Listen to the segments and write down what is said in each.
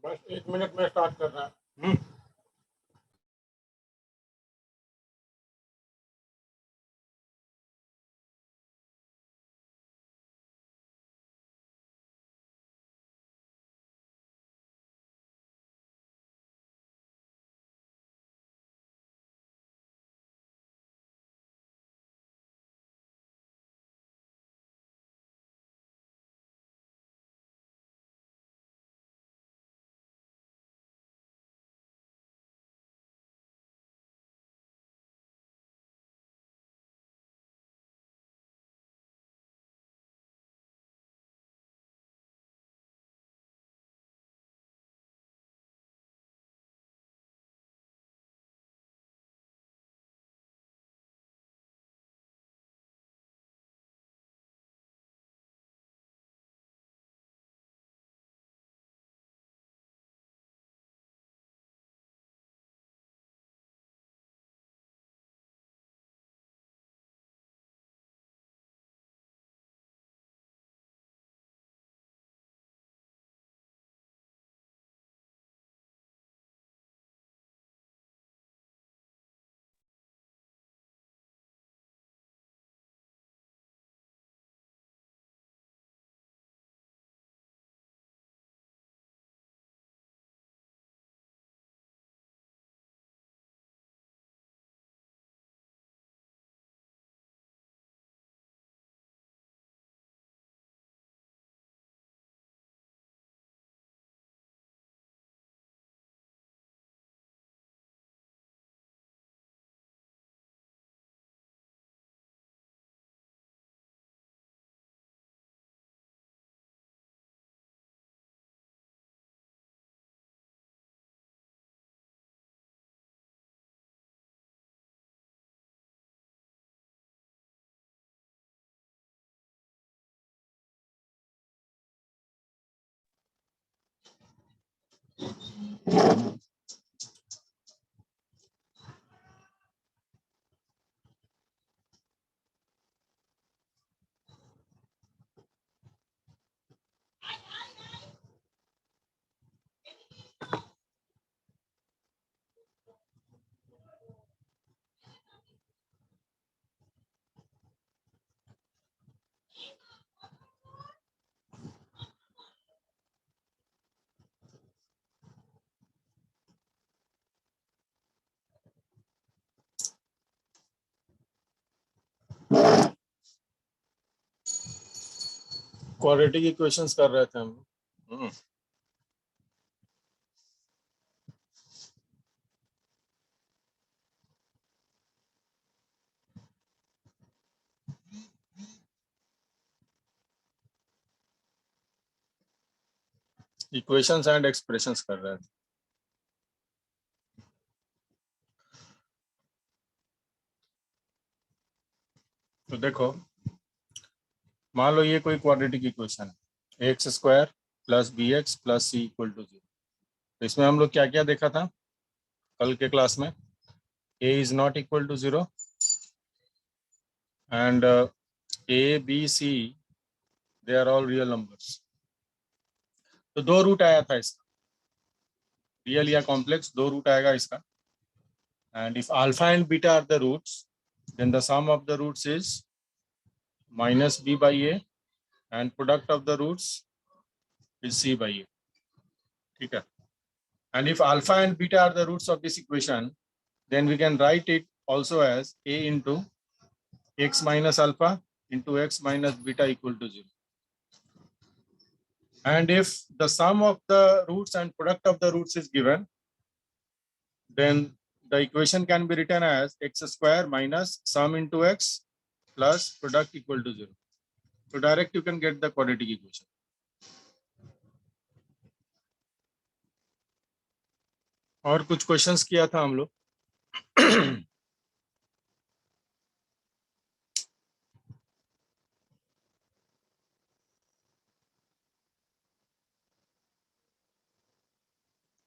बस 1 मिनट में स्टार्ट कर रहा है। क्वाड्रेटिक इक्वेशंस कर रहे थे हम। इक्वेशंस एंड एक्सप्रेशंस कर रहे थे। तो देखो, मान लो ये कोई क्वाड्रेटिक इक्वेशन है, x square plus b x plus c equal to 0। तो इसमें हम लोग क्या क्या देखा था कल के क्लास में? A is not equal to 0 and A B C they are all real numbers. तो दो रूट आया था इसका, रियल या कॉम्प्लेक्स, दो रूट आएगा इसका। And if alpha and beta are the roots, then the sum of the roots is minus b by a and product of the roots is c by a. ठीक है? And if alpha and beta are the roots of this equation, then we can write it also as a into x minus alpha into x minus beta equal to 0. And if the sum of the roots and product of the roots is given, then the equation can be written as x square minus sum into x plus product equal to 0. So direct you can get the quadratic equation. और कुछ questions किया था हम लोग।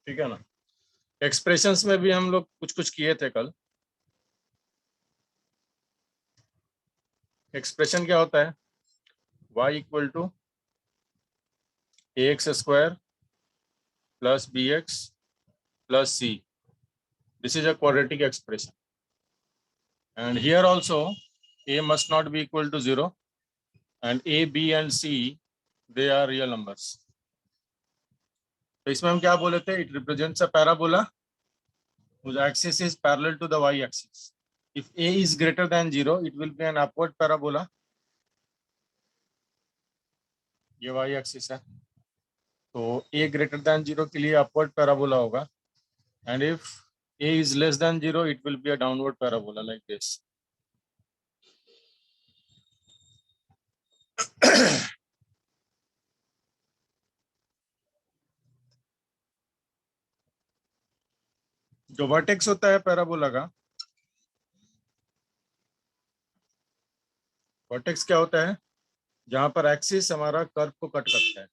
ठीक है ना? Expressions में भी हम लोग कुछ कुछ किए थे कल। एक्सप्रेशन क्या होता है? y equal to a x square plus bx plus c. This is a quadratic expression, and here also a must not be equal to 0, and a, b and c, they are real numbers. तो इसमें हम क्या बोले थे? It represents a parabola whose axis is parallel to the y-axis. If a is greater than 0, it will be an upward parabola. ये y-axis है, तो a greater than 0 के लिए upward parabola होगा, and if a is less than 0, it will be a downward parabola like this. जो vertex होता है parabola का, वर्टेक्स क्या होता है? जहां पर एक्सिस हमारा कर्व को कट करता है,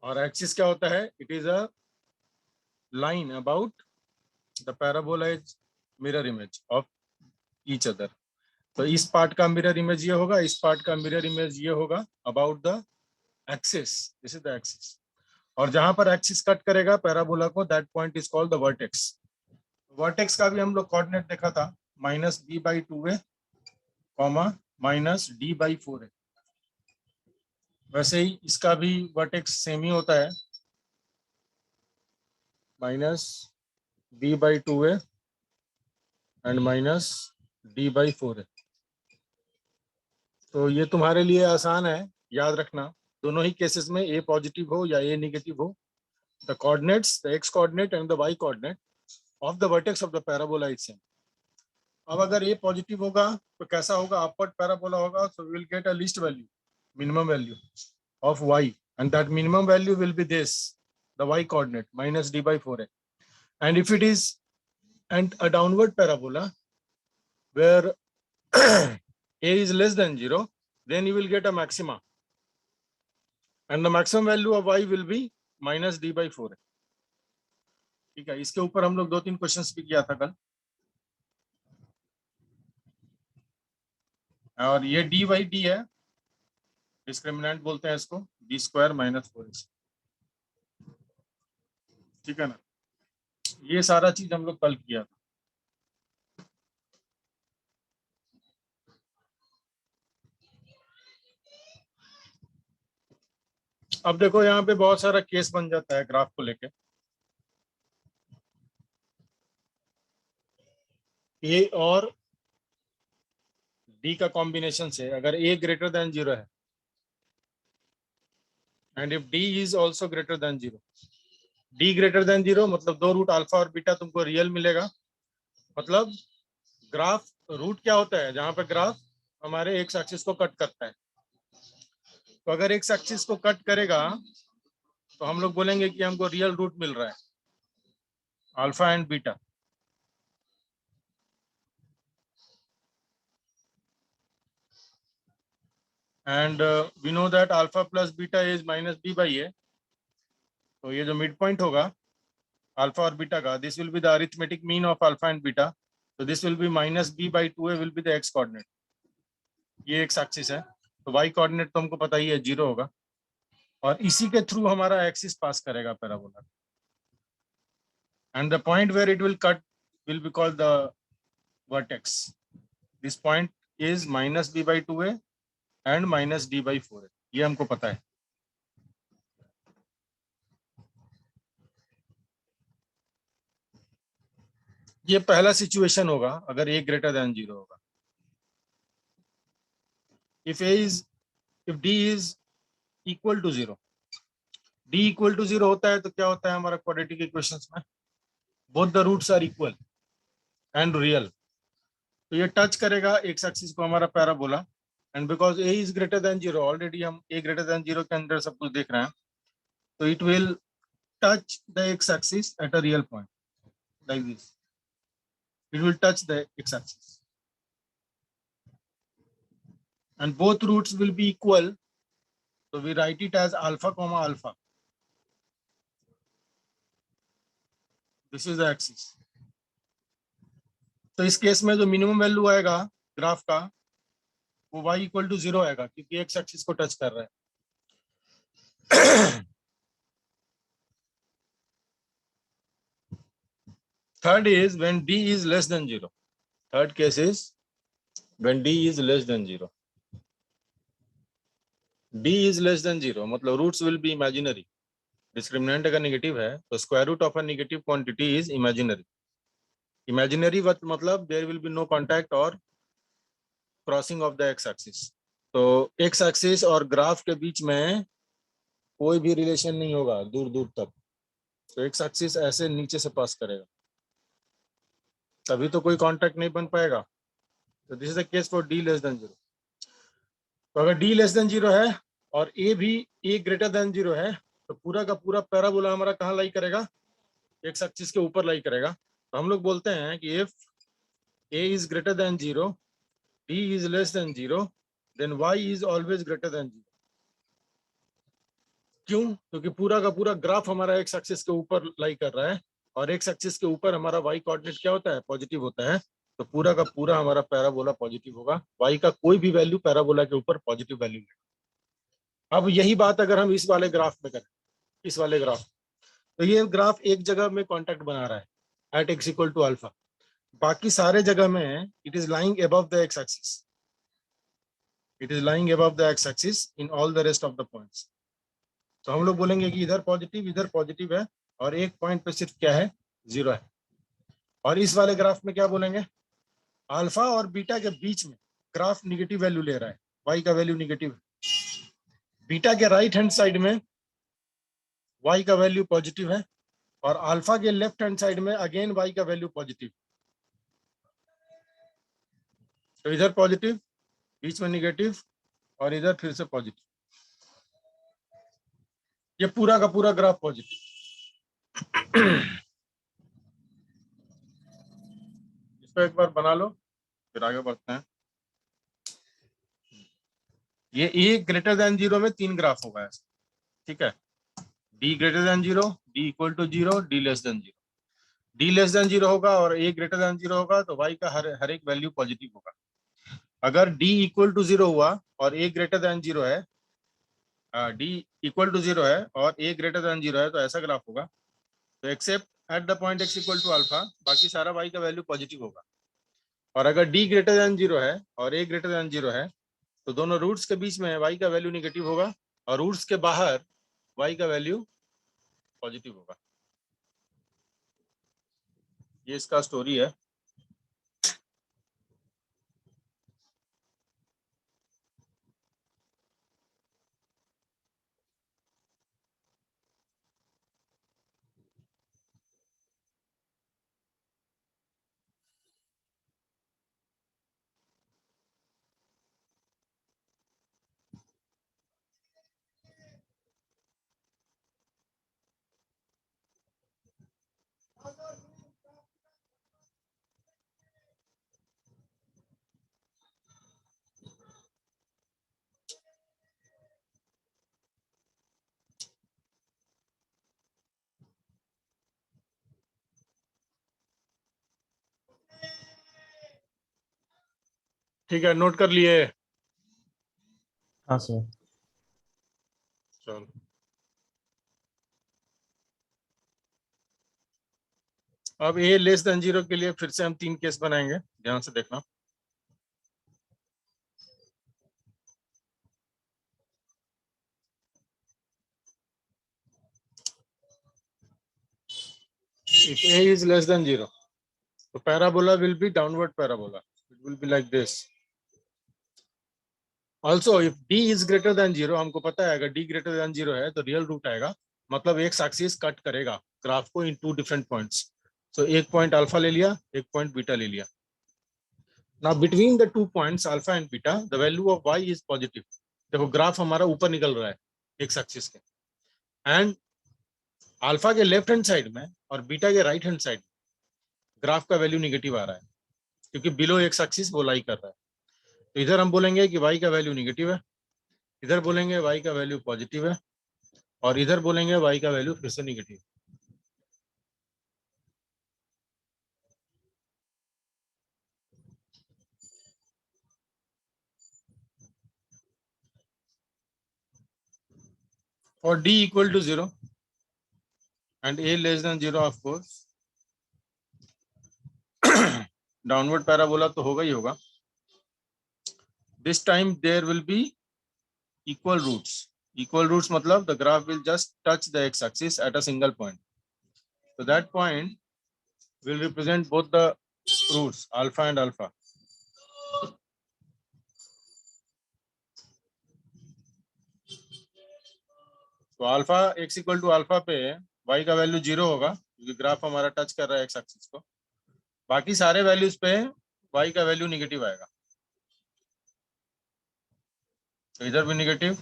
और एक्सिस क्या होता है? It is a line about the parabola is mirror image of each other. तो इस पार्ट का मिरर इमेज ये होगा, इस पार्ट का मिरर इमेज ये होगा about the axis. This is the axis. और जहां पर एक्सिस कट करेगा पैराबोला को, that point is called the vertex. Vertex का भी हम लोग कोऑर्डिनेट देखा था, -b/2a, -d/4a. वैसे ही इसका भी वर्टेक्स सेम ही होता है, -b/2a एंड -d/4a. तो ये तुम्हारे लिए आसान है, याद रखना. दोनों ही केसेस में a पॉजिटिव हो या a नेगेटिव हो, the coordinates, the x coordinate and the y coordinate of the vertex of the parabola is same. अब अगर a पॉजिटिव होगा तो कैसा होगा? अपवर्ड पैराबोला होगा. So we will get a least value, minimum value of y, and that minimum value will be this, the y coordinate, -d/4a. And if it is a downward parabola where a is less than 0, then you will get a maxima, and the maximum value of y will be -d/4a. ठीक है, इसके ऊपर हम लोग 2-3 questions भी किया था कल, और ये d/d है, डिस्क्रिमिनेंट बोलते हैं इसको, b² - 4ac. ठीक है ना? ये सारा चीज हम लोग कल किया था. अब देखो यहाँ पे बहुत सारा केस बन जाता है ग्राफ को लेके. ए और डी का कॉम्बिनेशन से अगर ए ग्रेटर देन 0 है, and if D is also greater than 0, D greater than 0 मतलब 2 रूट अल्फा और बीटा तुमको रियल मिलेगा. मतलब ग्राफ रूट क्या होता है? जहां पर ग्राफ हमारे एक्स एक्सिस को कट करता है. तो अगर एक्स एक्सिस को कट करेगा तो हम लोग बोलेंगे कि हमको रियल रूट मिल रहा है, alpha and beta. And we know that alpha plus beta is -b/a. तो ये जो मिड पॉइंट होगा अल्फा और बीटा का, this will be the arithmetic mean of alpha and beta. तो this will be -b/2a will be the X coordinate. ये X axis है, तो वाई कोऑर्डिनेट तो हमको पता ही है 0 होगा, और इसी के थ्रू हमारा एक्सिस पास करेगा parabola. And the point where it will cut will be called the vertex. This point is -b/2a and -d/4a. ये हमको पता है. ये पहला सिचुएशन होगा अगर a ग्रेटर देन 0 होगा. if d is equal to 0, d equal to 0 होता है तो क्या होता है हमारा क्वाड्रेटिक इक्वेशंस में? Both the roots are equal and real. तो ये टच करेगा एक्स एक्सिस को हमारा parabola, and because a is greater than 0, already हम a ग्रेटर देन 0 के अंदर सब कुछ देख रहे हैं, तो it will touch the x-axis at a real point like this. It will touch the x-axis, and both roots will be equal. So we write it as alpha comma alpha. This is the axis. तो इस case में जो minimum value आएगा graph का, वो y = 0 आएगा, क्योंकि x axis को टच कर रहा है. Third is when d is less than 0. Third case is when d is less than 0. d is less than 0 मतलब roots will be imaginary. Discriminant अगर नेगेटिव है तो square root of a negative quantity is imaginary. Imaginary मतलब there will be no contact और crossing of the x axis. तो X axis और graph के बीच में कोई भी रिलेशन नहीं होगा दूर दूर तक. तो एक्स एक्सिस ऐसे नीचे से पास करेगा, तभी तो कोई कांटेक्ट नहीं बन पाएगा. तो this is the case for D less than 0. तो अगर डी लेस देन 0 है और ए भी ए ग्रेटर देन 0 है तो पूरा का पूरा पैराबोला हमारा कहाँ लाई करेगा? एक्स एक्सिस के ऊपर लाई करेगा. तो हम लोग बोलते हैं कि if A is greater than 0, D is less than 0, then y is always greater than 0. क्यों? क्योंकि पूरा का पूरा ग्राफ हमारा एक्स एक्सिस के ऊपर लाई कर रहा है और एक्स एक्सिस के ऊपर हमारा वाई कोऑर्डिनेट क्या होता है? पॉजिटिव होता है. तो पूरा का पूरा हमारा पैराबोला पॉजिटिव होगा. वाई का कोई भी वैल्यू पैराबोला के ऊपर पॉजिटिव वैल्यू लेगा. अब यही बात अगर हम इस वाले ग्राफ में करें, इस वाले ग्राफ, तो ये ग्राफ एक जगह में कांटेक्ट बना रहा है at x equal to alpha. बाकी सारे जगह में it is lying above the x axis. It is lying above the x axis in all the rest of the points. तो हम लोग बोलेंगे कि इधर पॉजिटिव है और एक पॉइंट पे सिर्फ क्या है? 0 है. और इस वाले ग्राफ में क्या बोलेंगे? अल्फा और बीटा के बीच में ग्राफ निगेटिव वैल्यू ले रहा है, वाई का वैल्यू निगेटिव है. बीटा के राइट हैंड साइड में वाई का वैल्यू पॉजिटिव है और अल्फा के लेफ्ट हैंड साइड में अगेन वाई का वैल्यू पॉजिटिव. तो इधर पॉजिटिव, बीच में निगेटिव और इधर फिर से पॉजिटिव. ये पूरा का पूरा ग्राफ पॉजिटिव. इसको एक बार बना लो फिर आगे बढ़ते हैं. ये ए ग्रेटर देन 0 में 3 ग्राफ होगा ऐसा. ठीक है. D greater than 0, D equal to 0, D less than 0. D less than 0 होगा और ए ग्रेटर देन 0 होगा तो वाई का हर एक वैल्यू पॉजिटिव होगा. अगर डी इक्वल टू 0 हुआ और ए ग्रेटर देन 0 है, डी इक्वल टू 0 है और ए ग्रेटर देन 0 है तो ऐसा ग्राफ होगा. तो except at the point x equal to alpha बाकी सारा वाई का वैल्यू पॉजिटिव होगा. और अगर डी ग्रेटर देन 0 है और ए ग्रेटर देन 0 है तो दोनों रूट्स के बीच में वाई का वैल्यू निगेटिव होगा और रूट्स के बाहर वाई का वैल्यू पॉजिटिव होगा. ये इसका स्टोरी है. ठीक है, नोट कर लिए? हाँ सर. चलो. अब ए लेस देन 0 के लिए फिर से हम 3 केस बनाएंगे, ध्यान से देखना. If a is less than 0, the parabola will be downward parabola. It will be like this. Also, if d is greater than 0, हमको पता है अगर d greater than 0 है तो रियल रूट आएगा, मतलब एक एक्सिस कट करेगा ग्राफ को इन 2 डिफरेंट पॉइंट्स. सो एक पॉइंट अल्फा ले लिया, एक पॉइंट बीटा ले लिया. Now between the 2 points alpha and beta the value of y is positive. देखो ग्राफ हमारा ऊपर निकल रहा है एक्स एक्सिस के, एंड अल्फा के लेफ्ट हैंड साइड में और बीटा के राइट हैंड साइड में ग्राफ का वैल्यू निगेटिव आ रहा है क्योंकि बिलो एक्स एक्सिस वो लाई कर रहा है. तो इधर हम बोलेंगे कि y का वैल्यू निगेटिव है, इधर बोलेंगे y का वैल्यू पॉजिटिव है और इधर बोलेंगे y का वैल्यू फिर से negative. for d equal to 0 and a less than 0, of course downward parabola तो होगा ही होगा. This time there will be equal roots. Equal roots matlab the graph will just touch the x-axis at a single point. So that point will represent both the roots, alpha and alpha. तो alpha x equal to alpha पे y का value 0 होगा क्योंकि graph हमारा touch कर रहा है x axis को. बाकी सारे वैल्यूज पे y का वैल्यू निगेटिव आएगा. तो इधर भी निगेटिव,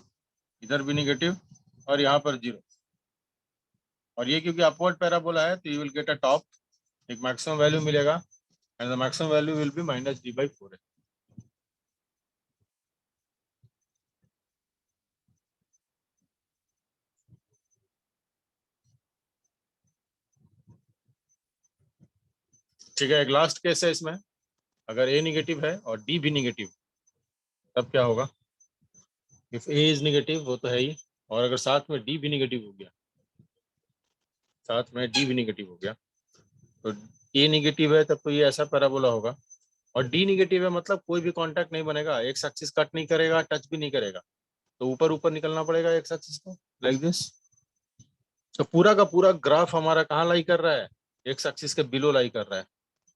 इधर भी निगेटिव और यहाँ पर 0. और ये क्योंकि अपवर्ड पैराबोला है तो you will get a top, एक मैक्सिमम वैल्यू मिलेगा and the maximum value will be -d/4. ठीक है. एक लास्ट केस है इसमें, अगर a निगेटिव है और d भी निगेटिव तब क्या होगा. इफ a इज निगेटिव, वो तो है ही, और अगर साथ में d भी निगेटिव हो गया, साथ में d भी निगेटिव हो गया, तो a निगेटिव है तब तो ये ऐसा पैराबोला होगा. और d निगेटिव है मतलब कोई भी कांटेक्ट नहीं बनेगा, एक्स एक्सिस कट नहीं करेगा, टच भी नहीं करेगा, तो ऊपर ऊपर निकलना पड़ेगा एक्स एक्सिस को लाइक दिस. तो पूरा का पूरा ग्राफ हमारा कहाँ लाई कर रहा है, एक्स एक्सिस के बिलो लाई कर रहा है.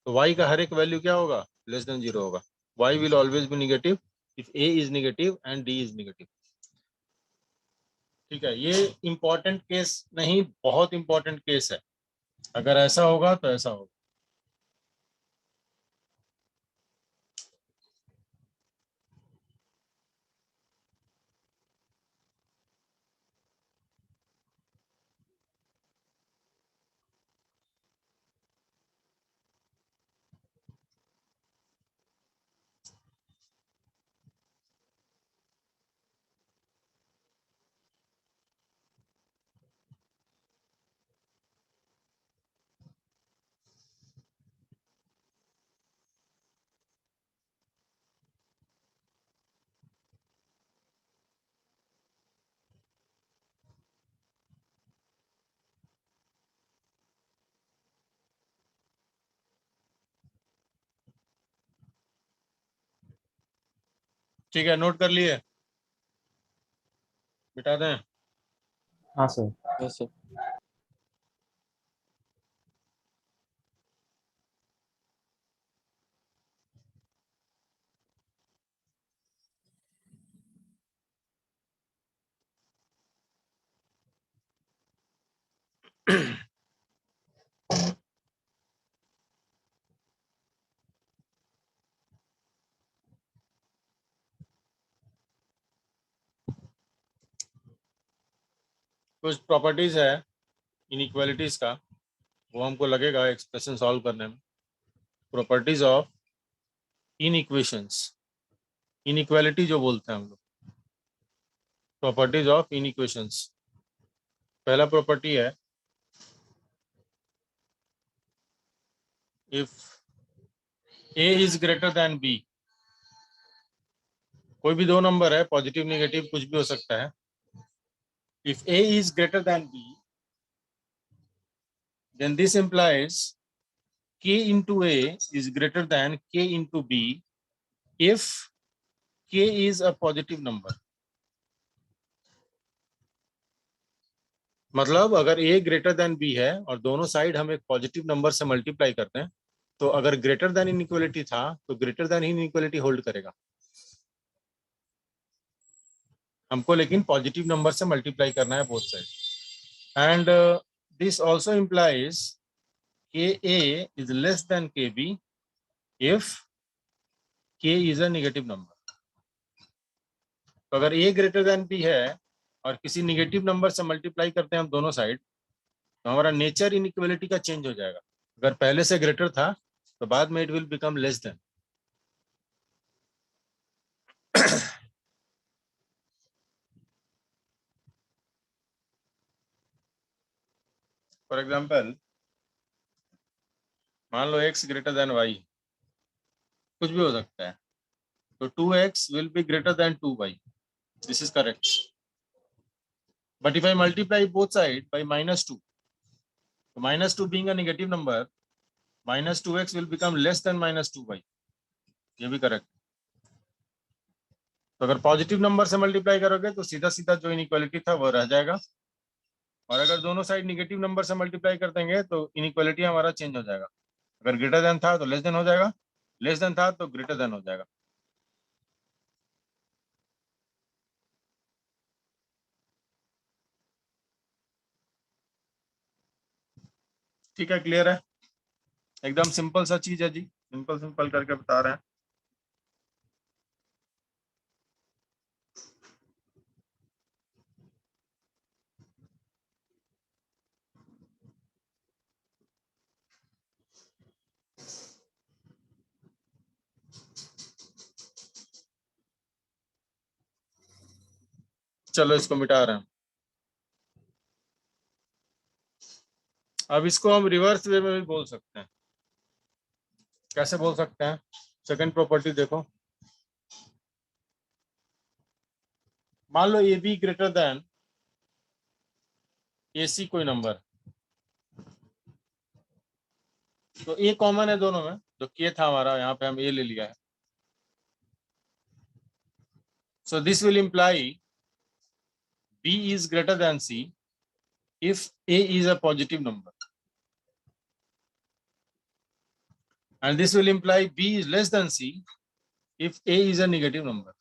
तो y का हर एक वैल्यू क्या होगा, लेस देन 0 होगा. y will always be negative if a is negative and d is negative. ठीक है. ये इंपॉर्टेंट केस नहीं, बहुत इंपॉर्टेंट केस है. अगर ऐसा होगा तो ऐसा होगा. ठीक है. नोट कर लिए, मिटा दें. हाँ सर. Yes sir. कुछ प्रॉपर्टीज है इनइक्वालिटीज का, वो हमको लगेगा एक्सप्रेशन सॉल्व करने में. प्रॉपर्टीज ऑफ इनइक्वेशंस, इनइक्वालिटी जो बोलते हैं हम लोग, प्रॉपर्टीज ऑफ इनइक्वेशंस. पहला प्रॉपर्टी है if a is greater then b. कोई भी दो नंबर है, पॉजिटिव नेगेटिव कुछ भी हो सकता है. If a is greater than b, then this implies k into a is greater than k into b if k is a positive number. मतलब अगर a ग्रेटर देन b है और दोनों साइड हम एक पॉजिटिव नंबर से multiply करते हैं, तो अगर ग्रेटर देन इनइक्वालिटी था तो ग्रेटर देन इनइक्वालिटी होल्ड करेगा. हमको लेकिन पॉजिटिव नंबर से मल्टीप्लाई करना है both side. And this also implies ka is less than kb if k is a negative number. तो अगर a ग्रेटर देन b है और किसी नेगेटिव नंबर से मल्टीप्लाई करते हैं हम दोनों साइड, तो हमारा नेचर इनइक्वालिटी का चेंज हो जाएगा. अगर पहले से ग्रेटर था तो बाद में it will become less than. For example, मान लो x ग्रेटर देन y, कुछ भी हो सकता है, तो 2x will be greater than 2y. This is correct. But if I multiply both sides by -2, so -2 being a negative number, -2x will become less than -2y. ये भी correct. तो अगर पॉजिटिव नंबर से मल्टीप्लाई करोगे तो सीधा सीधा जो इनइक्वालिटी था वो रह जाएगा, और अगर दोनों साइड निगेटिव नंबर से मल्टीप्लाई कर देंगे तो इनइक्वालिटी हमारा चेंज हो जाएगा। अगर ग्रेटर देन था तो लेस देन हो जाएगा, लेस देन था तो ग्रेटर देन हो जाएगा। ठीक है, क्लियर है? एकदम सिंपल सा चीज है जी, सिंपल सिंपल करके बता रहे हैं। चलो इसको मिटा रहे हैं। अब इसको हम रिवर्स वे में भी बोल सकते हैं। कैसे बोल सकते हैं? सेकंड प्रॉपर्टी देखो, मान लो ए बी ग्रेटर देन ए सी कोई नंबर, तो ए कॉमन है दोनों में, जो के था हमारा, यहाँ पे हम ए ले लिया है। So this will imply B is greater than C if A is a positive number, and this will imply B is less than C if A is a negative number.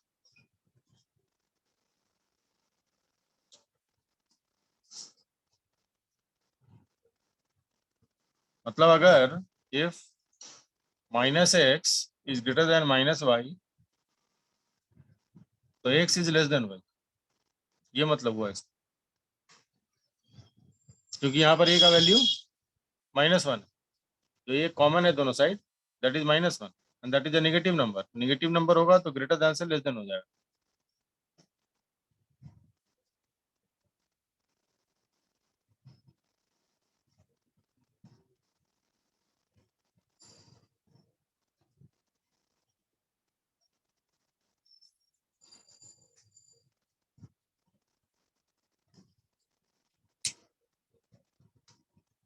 मतलब अगर if -x is greater than -y, तो x is less than y, ये मतलब हुआ इसका, क्योंकि यहाँ पर a का वैल्यू -1, तो ये कॉमन है दोनों side, that is -1 and that is a negative number. Negative number होगा तो ग्रेटर देन से लेस देन हो जाएगा।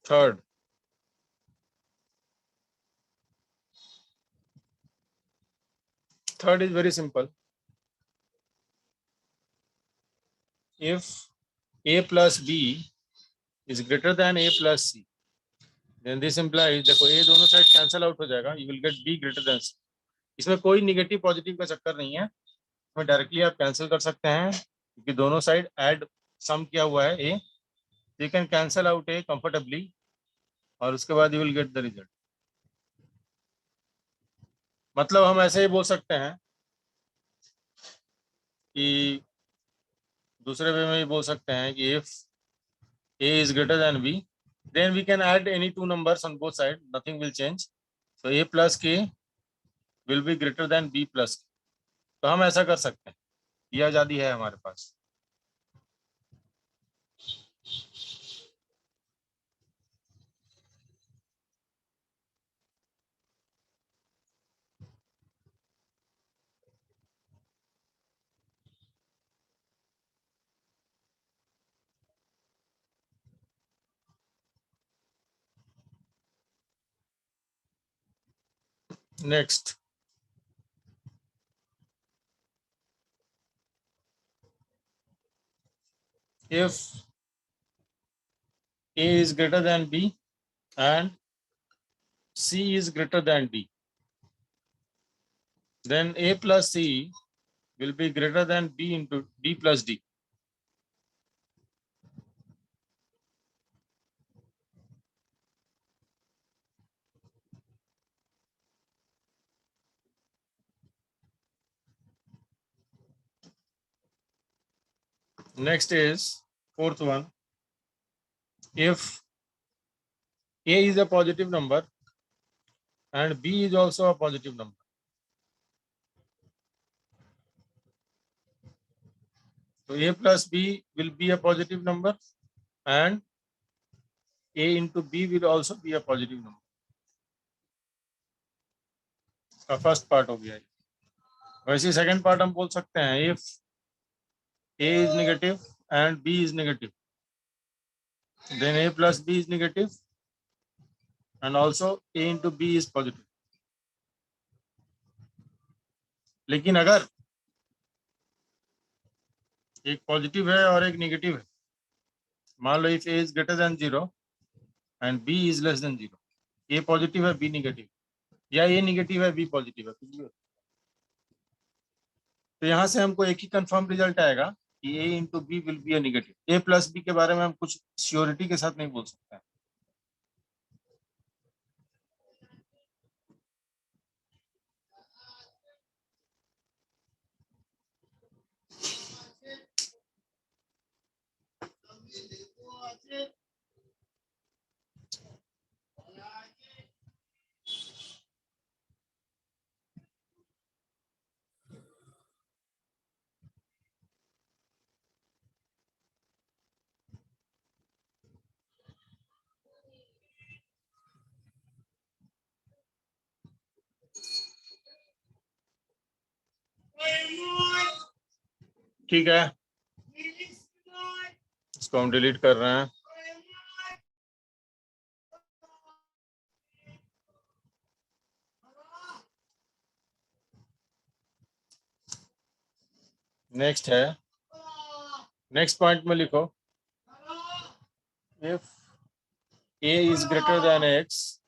Third, third is very simple. If a plus b is greater than a plus c, then this implies, देखो a दोनों side cancel out हो जाएगा, you will get b greater than c। इसमें कोई negative positive का चक्कर नहीं है, इसमें डायरेक्टली आप कैंसिल कर सकते हैं, क्योंकि दोनों साइड ऐड सम किया हुआ है a, you can cancel out a comfortably, और उसके बाद you will get the result। मतलब हम ऐसे ही बोल सकते हैं कि दूसरे वे में भी बोल सकते हैं कि if a is greater than b, then we can add any two numbers on both sides, nothing will change, so a plus k will be greater than b plus k। तो हम ऐसा कर सकते हैं, ये आजादी है हमारे पास। Next, if a is greater than b and c is greater than d, then a plus c will be greater than b into b plus d। Next is fourth one, if a is a positive number and b is also a positive number, so a plus b will be a positive number and a into b will also be a positive number। का first part हो गया है। वैसे second part हम बोल सकते हैं, if a is negative and b is negative, then a plus b is negative and also a into b is positive. लेकिन अगर एक पॉजिटिव है और एक नेगेटिव है, मान लो if a is greater than 0 and b is less than 0, a positive है b negative, या a नेगेटिव है b पॉजिटिव है, कुछ भी हो, तो यहाँ से हमको एक ही कंफर्म रिजल्ट आएगा कि a into b will be a negative. a plus b के बारे में हम कुछ श्योरिटी के साथ नहीं बोल सकते हैं। ठीक है, इसको हम डिलीट कर रहे हैं। नेक्स्ट है, नेक्स्ट पॉइंट में लिखो, if a is greater than x,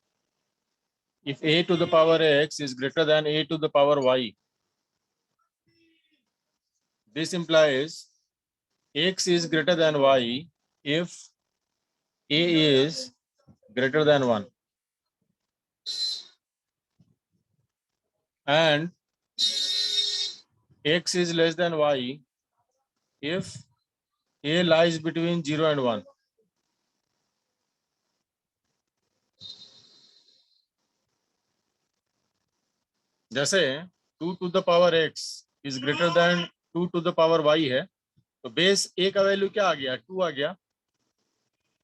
if a to the power x is greater than a to the power y, this implies x is greater than y if a is greater than 1 and x is less than y if a lies between 0 and 1. जैसे 2 to the power x is greater than 2 to the power y है, तो base a का value क्या आ गया, 2 आ गया,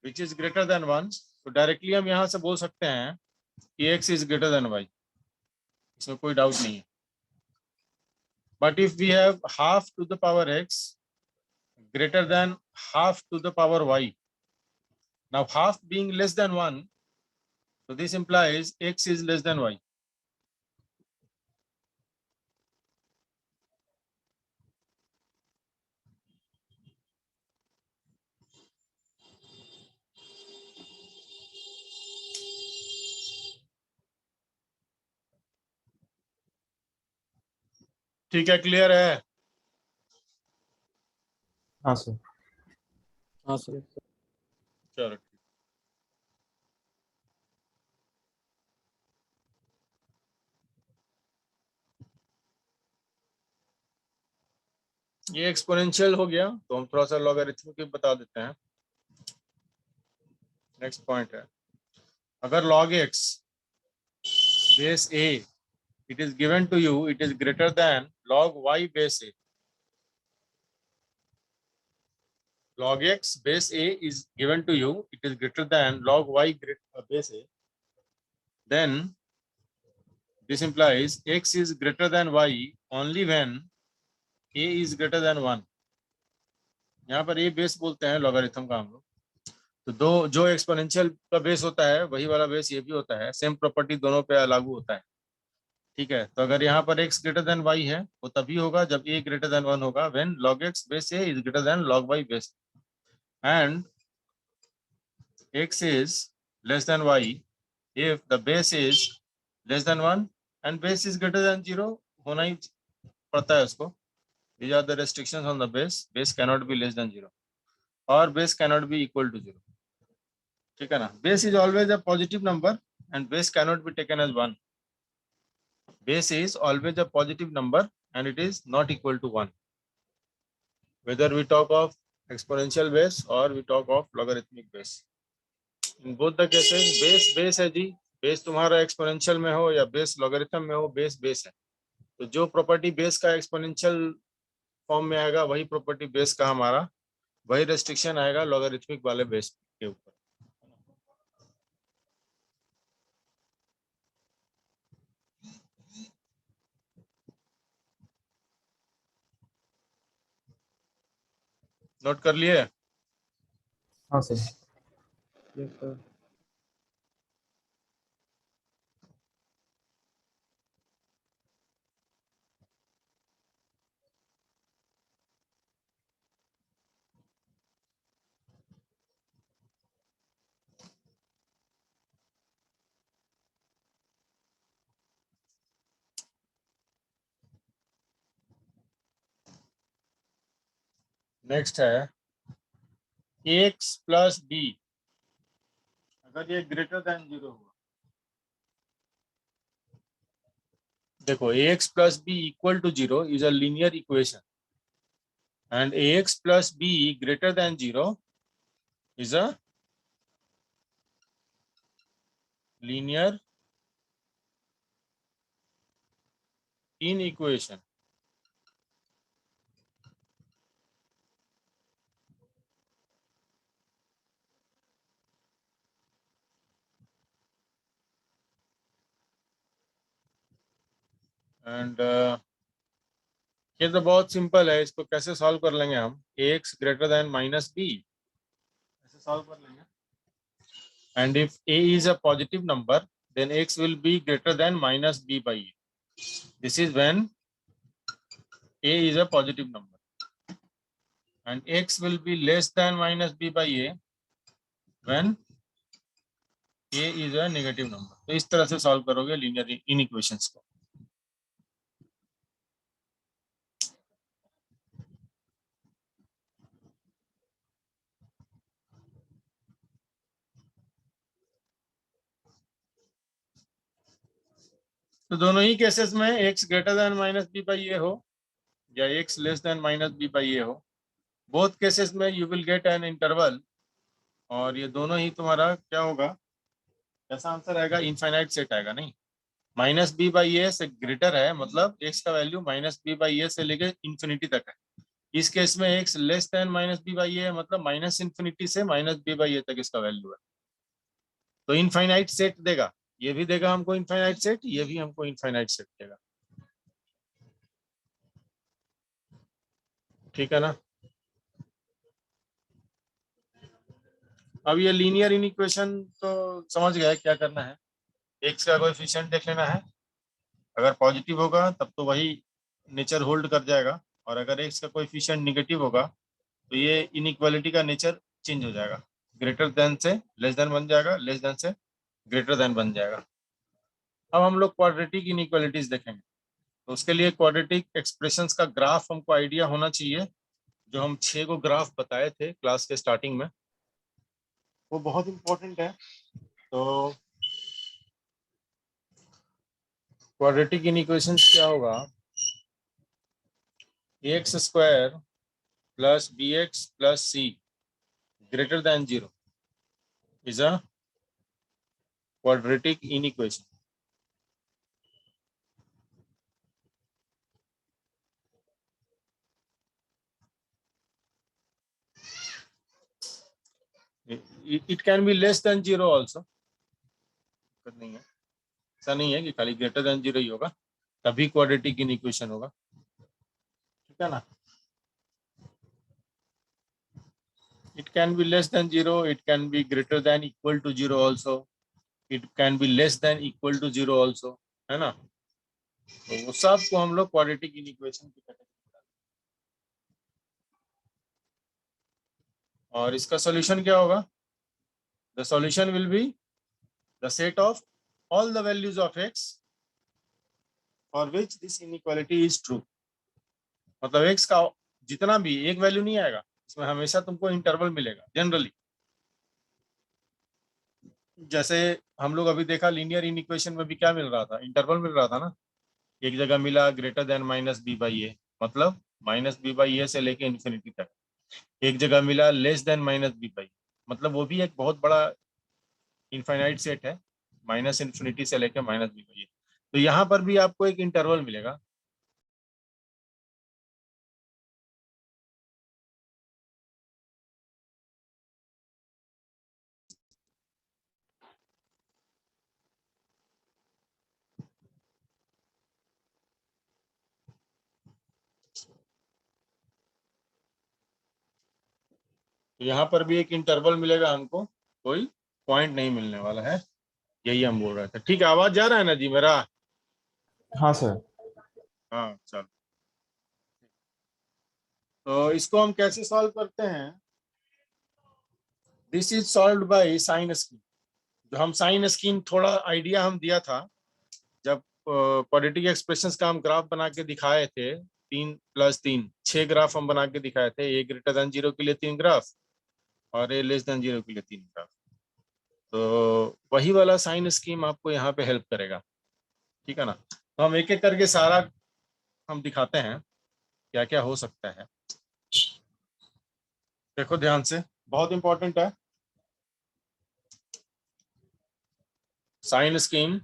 which is greater than 1, तो directly हम यहाँ से बोल सकते हैं कि x is greater than y, इसमें कोई डाउट नहीं है। But if we have half to the power x greater than half to the power y, now half being less than 1, so this implies x is less than y. ठीक है, clear है? हाँ sir. हाँ sir. चलो, ये exponential हो गया, तो हम थोड़ा सा लॉगरिथमिक बता देते हैं। नेक्स्ट पॉइंट है, अगर log x base a it is given to you, it is greater than log y base a. Log x base a is given to you, it is greater than log y base a, then this implies x is greater than y only when a is greater than 1. यहाँ पर a base बोलते हैं logarithm का हम लोग, तो दो जो एक्सपोनेंशियल का बेस होता है वही वाला बेस ये भी होता है, सेम प्रॉपर्टी दोनों पे लागू होता है। ठीक है, तो अगर यहाँ पर x ग्रेटर देन y है वो तभी होगा जब a ग्रेटर देन 1 होगा, when log x base a is greater then log y base, and x is less then y if the base is less than 1 and base is greater than 0, होना ही पड़ता है उसको। These are the restrictions on the base. Base cannot be less than 0 or base cannot be equal to 0. ठीक है ना, base is always a positive number and base cannot be taken as 1. Base is always a positive number and it is not equal to 1, whether we talk of exponential base or we talk of logarithmic base. In both the cases base है जी, base तुम्हारा exponential में हो या base logarithm में हो, base है, तो जो प्रॉपर्टी बेस का एक्सपोनेंशियल फॉर्म में आएगा वही प्रॉपर्टी बेस का हमारा, वही रेस्ट्रिक्शन आएगा लॉगरिथमिक वाले बेस के ऊपर। नोट कर लिए? हाँ सर। Yes, sir. नेक्स्ट है एक्स प्लस बी, अगर ये ग्रेटर देन 0 हुआ, देखो ax plus b equal to 0 is a linear equation and ax plus b greater than 0 is a linear inequation. And ये तो बहुत सिंपल है, इसको कैसे सॉल्व कर लेंगे हम, ax greater than minus b, ऐसे सॉल्व कर लेंगे. And if a is a positive number then x will be greater than minus b by a. This is when a is a positive number and x will be less than minus b by a when a is a negative number. तो इस तरह से solve करोगे linear इनइक्वेशंस को. तो दोनों ही cases में x greater than minus B by A हो या x less than minus B by A हो, बोथ केसेस में you will get an interval और ये दोनों ही तुम्हारा क्या होगा, कैसा आंसर आएगा, इनफाइनाइट सेट आएगा. नहीं, माइनस बी बाई ए से ग्रेटर है मतलब x का value minus B by A से लेकर इन्फिनिटी तक है. इस केस में x less than minus B by A मतलब माइनस इन्फिनिटी से माइनस बी बाई ए तक इसका वैल्यू है. तो इनफाइनाइट सेट देगा, ये भी देगा हमको इनफाइनाइट सेट, ये भी हमको इनफाइनाइट सेट देगा. ठीक है ना. अब ये लीनियर इनइक्वेशन तो समझ गए क्या करना है. एक्स का कोएफिशिएंट देख लेना है, अगर पॉजिटिव होगा तब तो वही नेचर होल्ड कर जाएगा और अगर एक्स का कोएफिशिएंट निगेटिव होगा तो ये इनइक्वालिटी का नेचर चेंज हो जाएगा, ग्रेटर देन से लेस देन बन जाएगा, लेस देन से ग्रेटर देन बन जाएगा. अब हम लोग क्वाड्रेटिक इनइक्वालिटीज देखेंगे, तो उसके लिए क्वाड्रेटिक एक्सप्रेशंस का ग्राफ हमको आइडिया होना चाहिए. जो हम 6 को ग्राफ बताए थे क्लास के स्टार्टिंग में, वो बहुत इंपॉर्टेंट है. तो क्वाड्रेटिक इनइक्वेशंस क्या होगा, x square plus b x plus c greater than 0 is a quadratic inequation. It can be less than 0 also. नहीं है, ऐसा नहीं है कि खाली ग्रेटर देन 0 ही होगा, तभी क्वाड्रेटिक इनइक्वेशन होगा. ठीक है ना. It can be less than 0, it can be greater than equal to 0 also, it can be less than equal to 0 also, है ना. तो वो सब को हम लोग क्वाड्रेटिक इनइक्वेशन की कैटेगरी में डालेंगे. और इसका सॉल्यूशन क्या होगा, the solution will be the set of all the values of x for which this inequality is true. मतलब x का जितना भी एक वैल्यू नहीं आएगा, इसमें हमेशा तुमको इंटरवल मिलेगा जनरली. जैसे हम लोग अभी देखा लीनियर इनइक्वेशन में भी क्या मिल रहा था, इंटरवल मिल रहा था ना. एक जगह मिला greater than minus B by A, मतलब माइनस बी बाई ए से लेके इन्फिनिटी तक. एक जगह मिला less than minus B by, मतलब वो भी एक बहुत बड़ा इनफाइनाइट सेट है, माइनस इन्फिनिटी से लेके माइनस बी बाई ए. तो यहाँ पर भी आपको एक इंटरवल मिलेगा. तो यहाँ पर भी एक इंटरवल मिलेगा हमको, कोई पॉइंट नहीं मिलने वाला है, यही हम बोल रहे थे। ठीक है, आवाज जा रहा है ना जी मेरा? हाँ सर। हाँ चलो, तो इसको हम कैसे सॉल्व करते हैं? This is solve by sine scheme. जो हम साइन स्कीम थोड़ा आइडिया हम दिया था जब क्वाड्रेटिक एक्सप्रेशंस का हम ग्राफ बना के दिखाए थे, 3+3 6 ग्राफ हम बना के दिखाए थे, ए ग्रेटर देन 0 के लिए 3 ग्राफ और ए लेस देन 0 के लिए 3 ग्राफ। तो वही वाला साइन स्कीम आपको यहाँ पे हेल्प करेगा, ठीक है ना? तो हम एक एक करके सारा हम दिखाते हैं क्या क्या हो सकता है। देखो ध्यान से, बहुत इंपॉर्टेंट है sign scheme.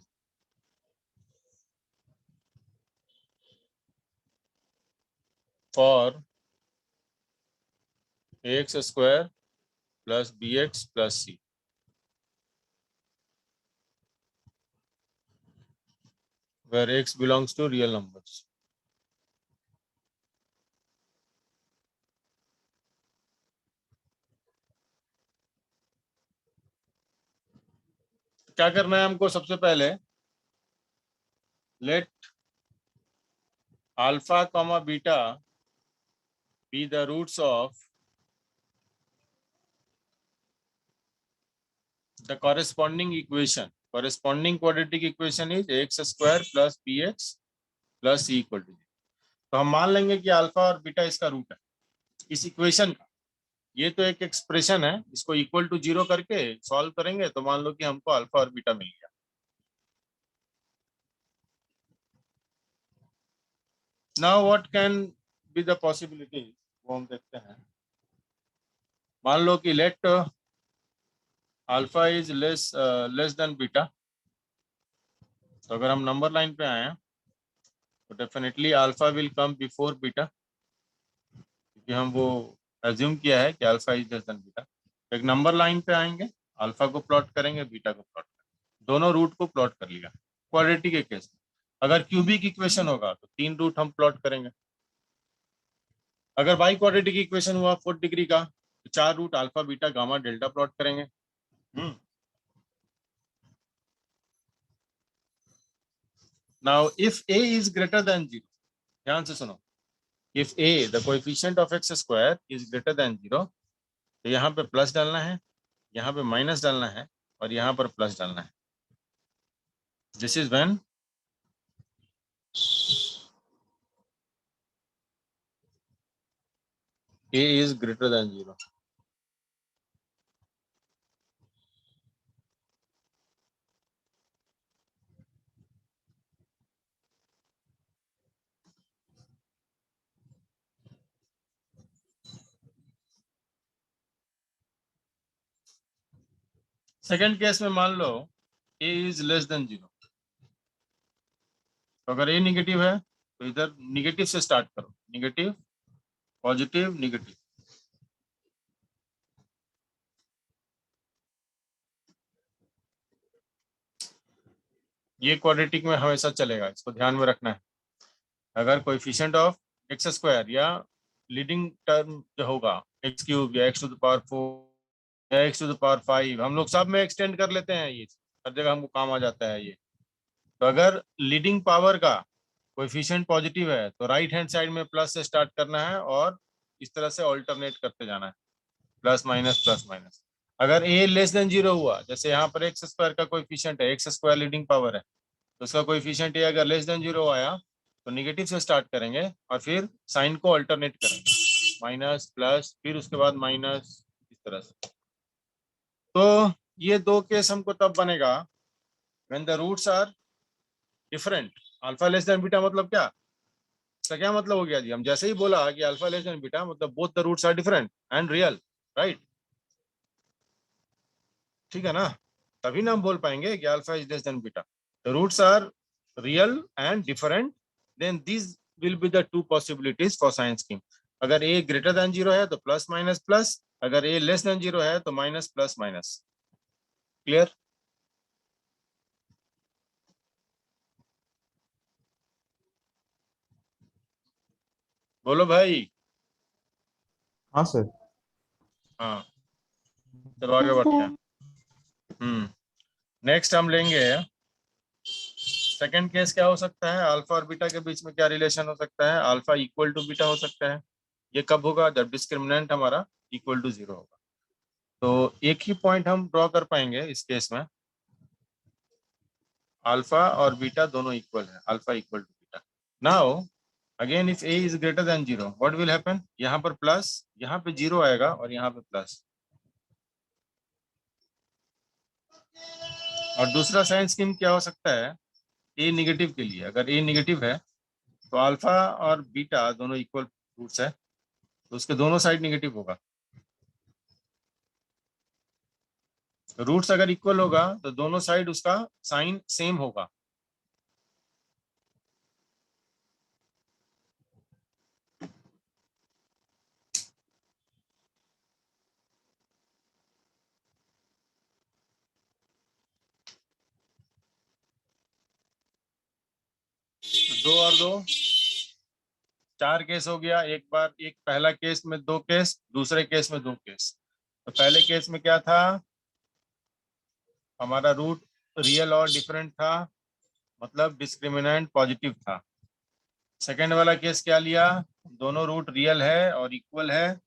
For x square plus b x plus c, where x belongs to real numbers. क्या करना है हमको? सबसे पहले let alpha comma beta be the roots of the corresponding equation. Corresponding quadratic equation is x square plus bx plus c equal to 0. तो हम मान लेंगे कि अल्फा और बीटा इसका रूट है इस इक्वेशन का। ये तो एक एक्सप्रेशन है, इसको इक्वल टू 0 करके सॉल्व करेंगे तो मान लो कि हमको अल्फा और बीटा मिल गया। Now what can be the possibility, वो हम देखते हैं। मान लो कि let alpha is less than beta. तो अगर हम नंबर लाइन पे आए तो definitely alpha will come before beta, क्योंकि हम वो एज्यूम किया है कि alpha is less than beta. एक नंबर लाइन पे आएंगे, अल्फा को प्लॉट करेंगे, बीटा को प्लॉट करेंगे, दोनों रूट को प्लॉट कर लिया। क्वाड्रेटिक के केस में अगर क्यूबिक इक्वेशन होगा तो 3 रूट हम प्लॉट करेंगे। अगर बाई क्वाड्रेटिक इक्वेशन हुआ 4 डिग्री का तो 4 root alpha beta gamma delta plot करेंगे। Now if A is greater than 0, ध्यान से सुनो, इफ a the coefficient of x square is greater than 0, तो यहाँ पे प्लस डालना है, यहाँ पे माइनस डालना है और यहाँ पर प्लस डालना है। This is when a is greater than 0। Second case में मान लो a इज लेस देन 0। तो अगर a निगेटिव है तो इधर निगेटिव से स्टार्ट करो, निगेटिव पॉजिटिव निगेटिव। ये क्वाड्रेटिक में हमेशा चलेगा, इसको ध्यान में रखना है। अगर कोएफिशिएंट ऑफ एक्स स्क्वायर या लीडिंग टर्म जो होगा एक्स क्यूब या एक्स टू द पावर 4 या एक्स टू द पावर 5, हम लोग सब में एक्सटेंड कर लेते हैं, ये हर जगह हमको काम आ जाता है ये। तो अगर लीडिंग पावर का कोएफिशिएंट पॉजिटिव है तो राइट हैंड साइड में प्लस से स्टार्ट करना है और इस तरह से ऑल्टरनेट करते जाना है, प्लस माइनस। अगर ए लेस देन 0 हुआ, जैसे यहाँ पर एक्स स्क्वायर का कोएफिशिएंट है, एक्स स्क्वायर लीडिंग पावर है, तो उसका कोएफिशिएंट ए अगर लेस देन 0 आया तो निगेटिव से स्टार्ट करेंगे और फिर साइन को अल्टरनेट करेंगे, माइनस प्लस फिर उसके बाद माइनस, इस तरह से। तो ये दो केस हमको तब बनेगा when the roots are different. Alpha less than beta मतलब क्या? इसका क्या मतलब हो गया जी? हम जैसे ही बोला कि अल्फा लेस देन बीटा मतलब both the roots are different and real, right? ठीक है ना? तभी ना हम बोल पाएंगे कि alpha is less than beta. The roots are real and different, then this will be the two possibilities for sign scheme. अगर ए ग्रेटर देन 0 है तो प्लस माइनस प्लस, अगर ए लेस देन 0 है तो माइनस प्लस माइनस। क्लियर? बोलो भाई। हाँ sir. हाँ, चलो आगे बढ़ते हैं। नेक्स्ट हम लेंगे सेकंड केस। क्या हो सकता है? अल्फा और बीटा के बीच में क्या रिलेशन हो सकता है? अल्फा इक्वल टू बीटा हो सकता है। ये कब होगा? जब डिस्क्रिमिनेंट हमारा इक्वल टू जीरो होगा। तो एक ही पॉइंट हम ड्रॉ कर पाएंगे इस केस में, अल्फा और बीटा दोनों इक्वल है, alpha equal to beta. Now again if A is greater than zero, what will happen? यहाँ पर प्लस, यहाँ पे जीरो आएगा और यहाँ पे प्लस। और दूसरा साइन स्कीम क्या हो सकता है? ए निगेटिव के लिए, अगर ए निगेटिव है तो अल्फा और बीटा दोनों इक्वल रूट्स है, तो उसके दोनों साइड निगेटिव होगा। रूट्स अगर इक्वल होगा तो दोनों साइड उसका साइन सेम होगा। तो दो और दो चार केस हो गया। एक बार एक पहला केस में दो केस, दूसरे केस में दो केस। तो पहले केस में क्या था? हमारा रूट रियल और डिफरेंट था, मतलब डिस्क्रिमिनेंट पॉजिटिव था। सेकंड वाला केस क्या लिया? दोनों रूट रियल है और इक्वल है,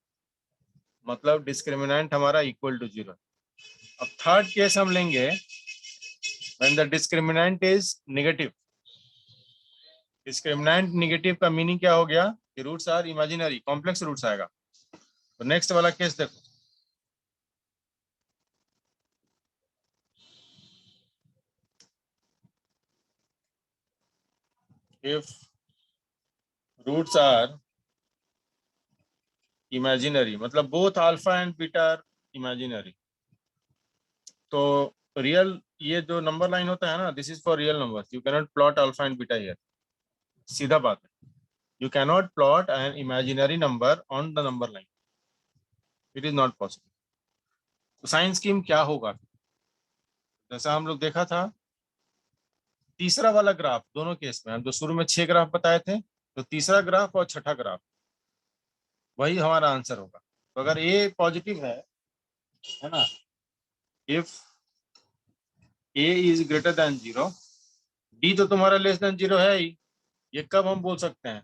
मतलब डिस्क्रिमिनेंट हमारा इक्वल टू जीरो। अब थर्ड केस हम लेंगे when the discriminant is negative. Discriminant negative का मीनिंग क्या हो गया? कि roots are imaginary, complex roots आएगा। तो नेक्स्ट वाला केस देखो, इफ रूट्स आर इमेजिनरी, मतलब both alpha and beta are imaginary, तो रियल ये जो नंबर लाइन होता है ना, this is for real numbers. You cannot plot alpha and beta here, सीधा बात है। You cannot plot an imaginary number on the number line, it is not possible. तो साइन स्कीम क्या होगा? जैसा हम लोग देखा था तीसरा वाला ग्राफ, दोनों केस में हम जो शुरू में 6 ग्राफ बताए थे, तो तीसरा ग्राफ और छठा ग्राफ वही हमारा आंसर होगा। तो अगर ए पॉजिटिव है ना, if A is greater than zero, D तो तुम्हारा लेस देन जीरो है ही। ये कब हम बोल सकते हैं?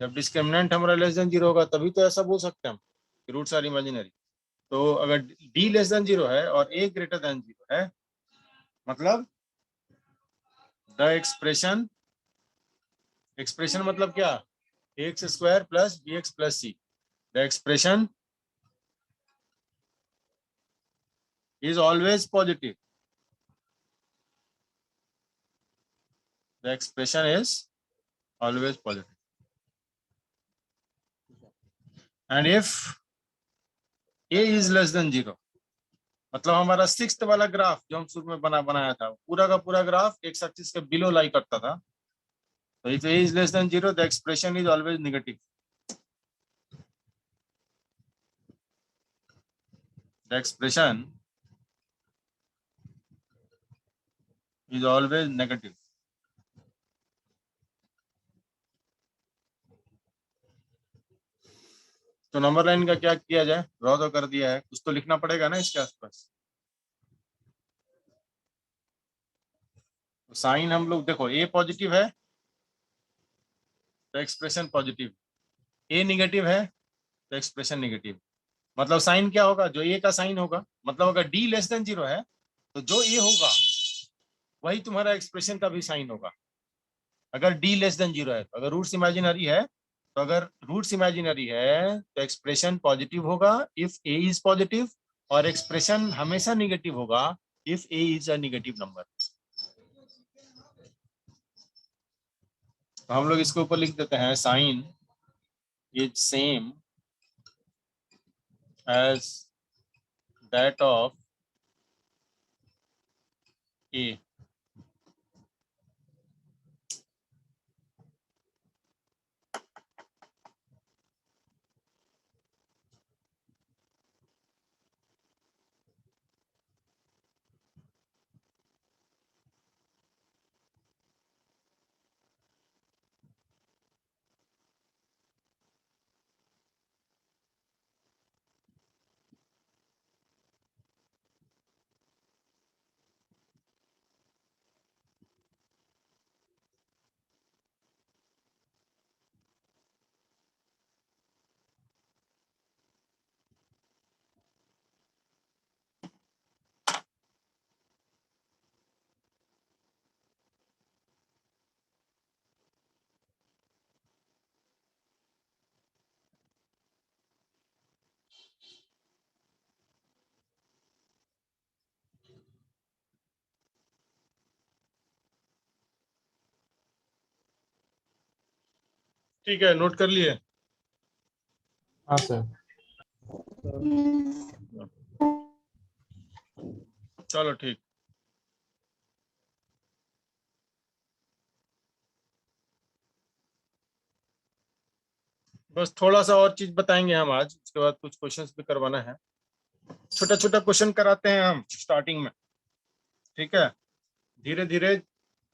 जब डिस्क्रिमिनेंट हमारा लेस देन जीरो होगा, तभी तो ऐसा बोल सकते हैं हम कि रूट्स आर इमेजिनरी। तो अगर डी लेस देन जीरो है और ए ग्रेटर देन जीरो है, मतलब द एक्सप्रेशन, एक्सप्रेशन मतलब क्या? X square plus b x plus c, the expression is always positive. The expression is always positive. And if a is less than zero, मतलब हमारा sixth वाला graph जो हम शुरू में बनाया था, पूरा का पूरा ग्राफ एक्स एक्सिस के बिलो लाई करता था। तो if a is less than zero, the expression is always negative. The expression is always negative. तो नंबर लाइन का क्या किया जाए? ड्रॉ तो कर दिया है, कुछ तो लिखना पड़ेगा ना इसके आसपास। तो साइन हम लोग देखो, ए पॉजिटिव है तो एक्सप्रेशन पॉजिटिव, ए निगेटिव है तो एक्सप्रेशन निगेटिव। मतलब साइन क्या होगा? जो ए का साइन होगा, मतलब अगर डी लेस देन जीरो है तो जो ए होगा वही तुम्हारा एक्सप्रेशन का भी साइन होगा, अगर डी लेस देन जीरो है। तो अगर रूट्स इमेजिनरी है, तो अगर रूट्स इमेजिनरी है तो एक्सप्रेशन पॉजिटिव होगा इफ ए इज पॉजिटिव, और एक्सप्रेशन हमेशा निगेटिव होगा if A is a negative number. तो हम लोग इसके ऊपर लिख देते हैं, sign is same as that of A. ठीक है, नोट कर लिए? हाँ सर। चलो ठीक। बस थोड़ा सा और चीज बताएंगे हम आज, उसके बाद कुछ क्वेश्चंस भी करवाना है। छोटा छोटा क्वेश्चन कराते हैं हम स्टार्टिंग में, ठीक है? धीरे धीरे,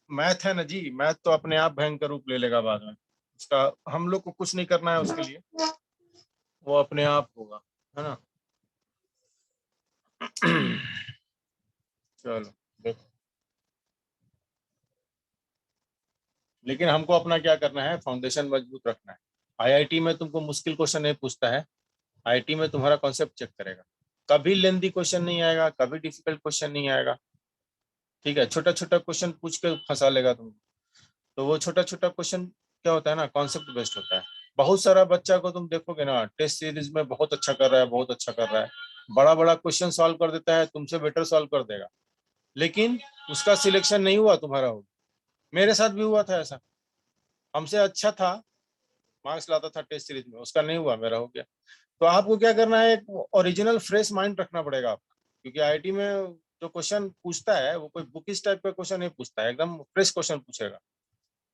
मैथ है ना जी, मैथ तो अपने आप भयंकर रूप ले लेगा बाद में। उसका हम लोग को कुछ नहीं करना है उसके लिए, वो अपने आप होगा, है ना? चलो देखो, लेकिन हमको अपना क्या करना है, फाउंडेशन मजबूत रखना है। आईआईटी में तुमको मुश्किल क्वेश्चन नहीं पूछता है, आईआईटी में तुम्हारा कॉन्सेप्ट चेक करेगा। कभी लेंदी क्वेश्चन नहीं आएगा, कभी डिफिकल्ट क्वेश्चन नहीं आएगा, ठीक है? छोटा छोटा क्वेश्चन पूछ के फंसा लेगा तुमको। तो वो छोटा छोटा क्वेश्चन क्या होता है ना, कॉन्सेप्ट बेस्ड होता है। बहुत सारा बच्चा को तुम देखोगे ना, टेस्ट सीरीज में बहुत अच्छा कर रहा है, बहुत अच्छा कर रहा है, बड़ा बड़ा क्वेश्चन सॉल्व कर देता है, तुमसे बेटर सॉल्व कर देगा, लेकिन उसका सिलेक्शन नहीं हुआ, तुम्हारा हो। मेरे साथ भी हुआ था ऐसा, हमसे अच्छा था, मार्क्स लाता था टेस्ट सीरीज में, उसका नहीं हुआ, मेरा हो गया। तो आपको क्या करना है, एक ओरिजिनल फ्रेश माइंड रखना पड़ेगा आपका, क्योंकि आईआईटी में जो क्वेश्चन पूछता है वो कोई बुकिश टाइप का क्वेश्चन नहीं पूछता है, एकदम फ्रेश क्वेश्चन पूछेगा,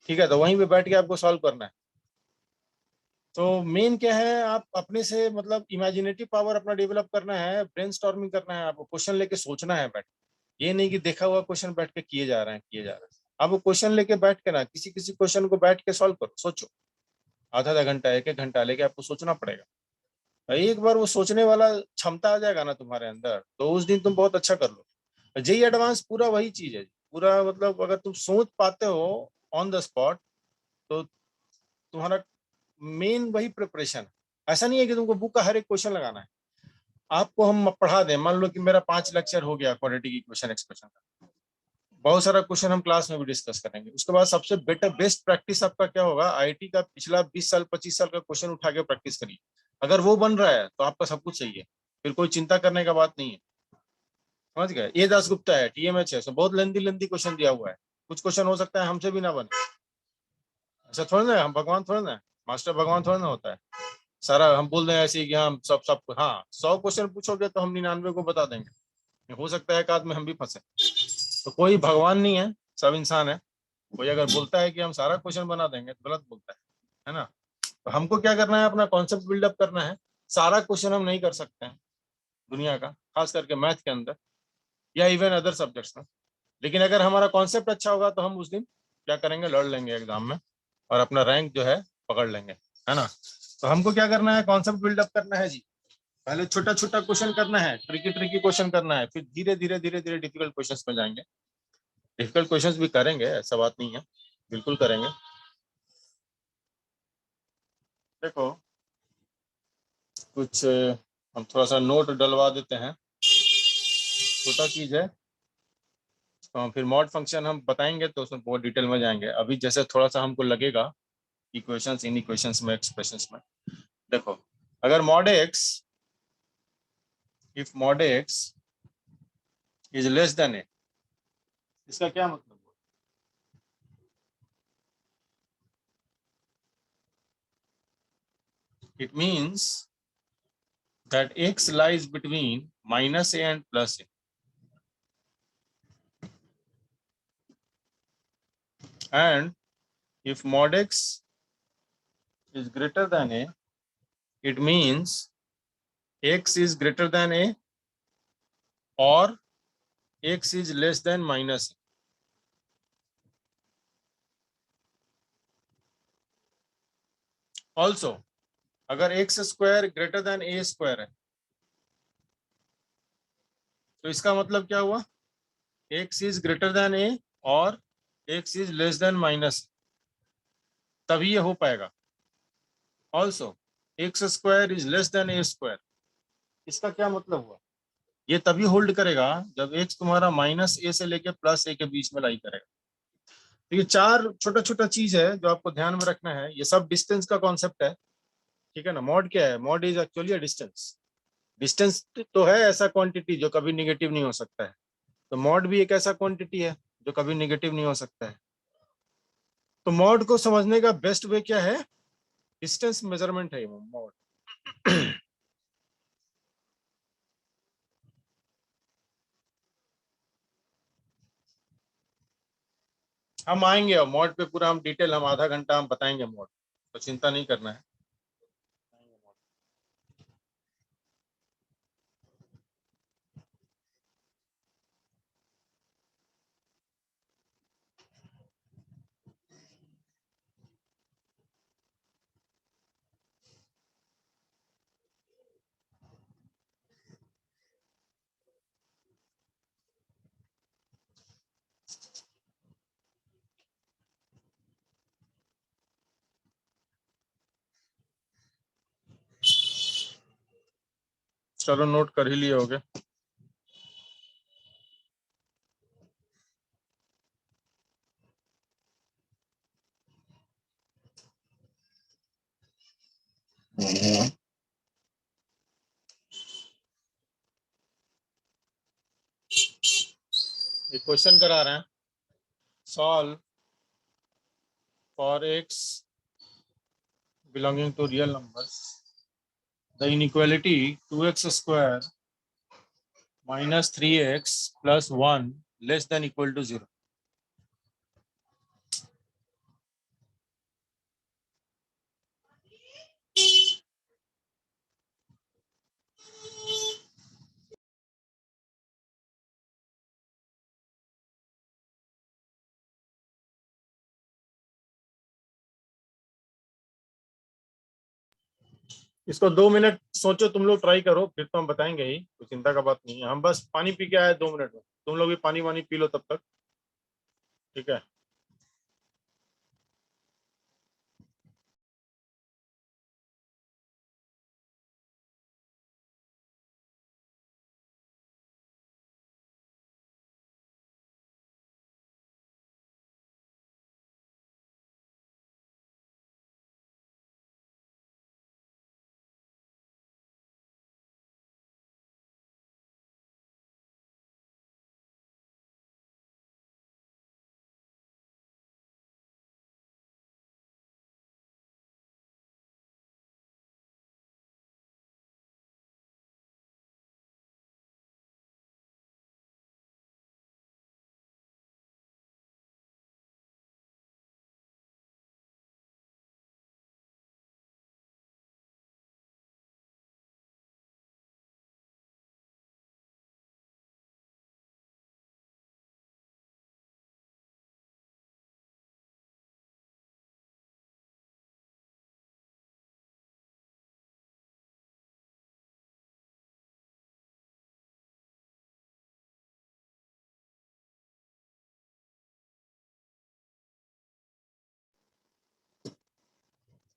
ठीक है? तो वहीं पे बैठ के आपको सॉल्व करना है। तो मेन क्या है, आप अपने से मतलब इमेजिनेटिव पावर अपना डेवलप करना है, ब्रेनस्टॉर्मिंग करना है, आपको क्वेश्चन लेके सोचना है बैठ के। ये नहीं कि देखा हुआ क्वेश्चन बैठ के किए जा रहे हैं, किए जा रहे हैं। आप वो क्वेश्चन लेके बैठ के ना, किसी किसी क्वेश्चन को बैठ के सॉल्व करो, सोचो, आधा आधा घंटा, एक एक घंटा लेके आपको सोचना पड़ेगा। एक बार वो सोचने वाला क्षमता आ जाएगा ना तुम्हारे अंदर, तो उस दिन तुम बहुत अच्छा कर लो। जेई एडवांस पूरा वही चीज है, पूरा मतलब अगर तुम सोच पाते हो ऑन द स्पॉट, तो तुम्हारा मेन वही प्रिपरेशन है। ऐसा नहीं है कि तुमको बुक का हर एक क्वेश्चन लगाना है। आपको हम पढ़ा दें, मान लो कि मेरा 5 लेक्चर हो गया क्वाड्रेटिक इक्वेशन एक्सप्रेशन का, बहुत सारा क्वेश्चन हम क्लास में भी डिस्कस करेंगे। उसके बाद सबसे बेटर बेस्ट प्रैक्टिस आपका क्या होगा, आईआईटी का पिछला 20 साल 25 साल का क्वेश्चन उठा के प्रैक्टिस करिए। अगर वो बन रहा है तो आपका सब कुछ सही है, फिर कोई चिंता करने का बात नहीं है। समझ गए? ये दासगुप्ता है, टीएमएच है, बहुत लेंदी लेंदी क्वेश्चन दिया हुआ है। कुछ क्वेश्चन हो सकता है हमसे भी ना बने, ऐसा थोड़ा ना है, हम भगवान थोड़ा ना है, मास्टर भगवान थोड़ा ना होता है। सारा हम बोल दें ऐसे ही कि हम सब सब हाँ, 100 क्वेश्चन पूछोगे तो हम 99 को बता देंगे, हो सकता है एक आध में हम भी फंसे। तो कोई भगवान नहीं है, सब इंसान है। कोई अगर बोलता है कि हम सारा क्वेश्चन बना देंगे तो गलत बोलता है ना? तो हमको क्या करना है, अपना कॉन्सेप्ट बिल्डअप करना है। सारा क्वेश्चन हम नहीं कर सकते हैं दुनिया का, खास करके मैथ के अंदर या इवन अदर सब्जेक्ट्स में, लेकिन अगर हमारा कॉन्सेप्ट अच्छा होगा तो हम उस दिन क्या करेंगे, लड़ लेंगे एग्जाम में और अपना रैंक जो है पकड़ लेंगे, है ना? तो हमको क्या करना है, कॉन्सेप्ट बिल्डअप करना है जी। पहले छोटा छोटा क्वेश्चन करना है, ट्रिकी ट्रिकी क्वेश्चन करना है, फिर धीरे धीरे धीरे धीरे डिफिकल्ट क्वेश्चंस में जाएंगे। डिफिकल्ट क्वेश्चंस भी करेंगे, ऐसा बात नहीं है, बिल्कुल करेंगे। देखो कुछ हम थोड़ा सा नोट डलवा देते हैं, छोटा चीज है। तो फिर मॉड फंक्शन हम बताएंगे तो उसमें बहुत डिटेल में जाएंगे। अभी जैसे थोड़ा सा हमको लगेगा इक्वेशंस, इन इक्वेशंस में, एक्सप्रेशंस में। देखो, अगर mod X, if mod X is less than A, इसका क्या मतलब हुआ? It means that x lies between minus a and plus a, and if mod x is greater than a, it means x is greater than a or x is less than minus a. Also, अगर x square greater than a square है तो इसका मतलब क्या हुआ, x is greater then a और x is less than minus, तभी ये हो पाएगा। Also x square is less than A square, इसका क्या मतलब हुआ, ये तभी होल्ड करेगा जब x तुम्हारा माइनस ए से लेके प्लस ए के बीच में लाई करेगा। तो ये 4 छोटा छोटा चीज है जो आपको ध्यान में रखना है। ये सब डिस्टेंस का कॉन्सेप्ट है, ठीक है ना? मॉड क्या है, mod is actually a distance. Distance तो है ऐसा क्वांटिटी जो कभी निगेटिव नहीं हो सकता है, तो मॉड भी एक ऐसा क्वांटिटी है जो कभी निगेटिव नहीं हो सकता है। तो मॉड को समझने का बेस्ट वे क्या है, डिस्टेंस मेजरमेंट है ये मोड। हम आएंगे अब मोड पे, पूरा हम डिटेल, हम आधा घंटा हम बताएंगे मोड, तो चिंता नहीं करना है। चलो नोट कर ही लिए होगे। एक क्वेश्चन करा रहे हैं, solve for x belonging to real numbers the inequality 2x square minus 3x plus 1 less than equal to 0। इसको 2 मिनट सोचो, तुम लोग ट्राई करो, फिर तो हम बताएंगे ही, कोई चिंता का बात नहीं है। हम बस पानी पी के आए 2 मिनट में, तुम लोग भी पानी वानी पी लो तब तक, ठीक है।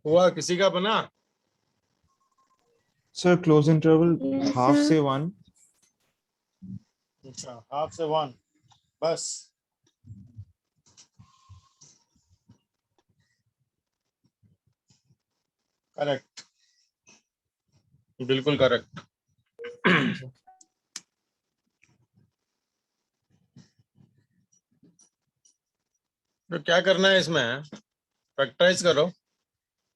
हुआ किसी का बना? Sir, close interval Yes, half sir. से 1. अच्छा, हाफ से 1 बस। करेक्ट, बिल्कुल करेक्ट। तो क्या करना है इसमें, फैक्टराइज करो।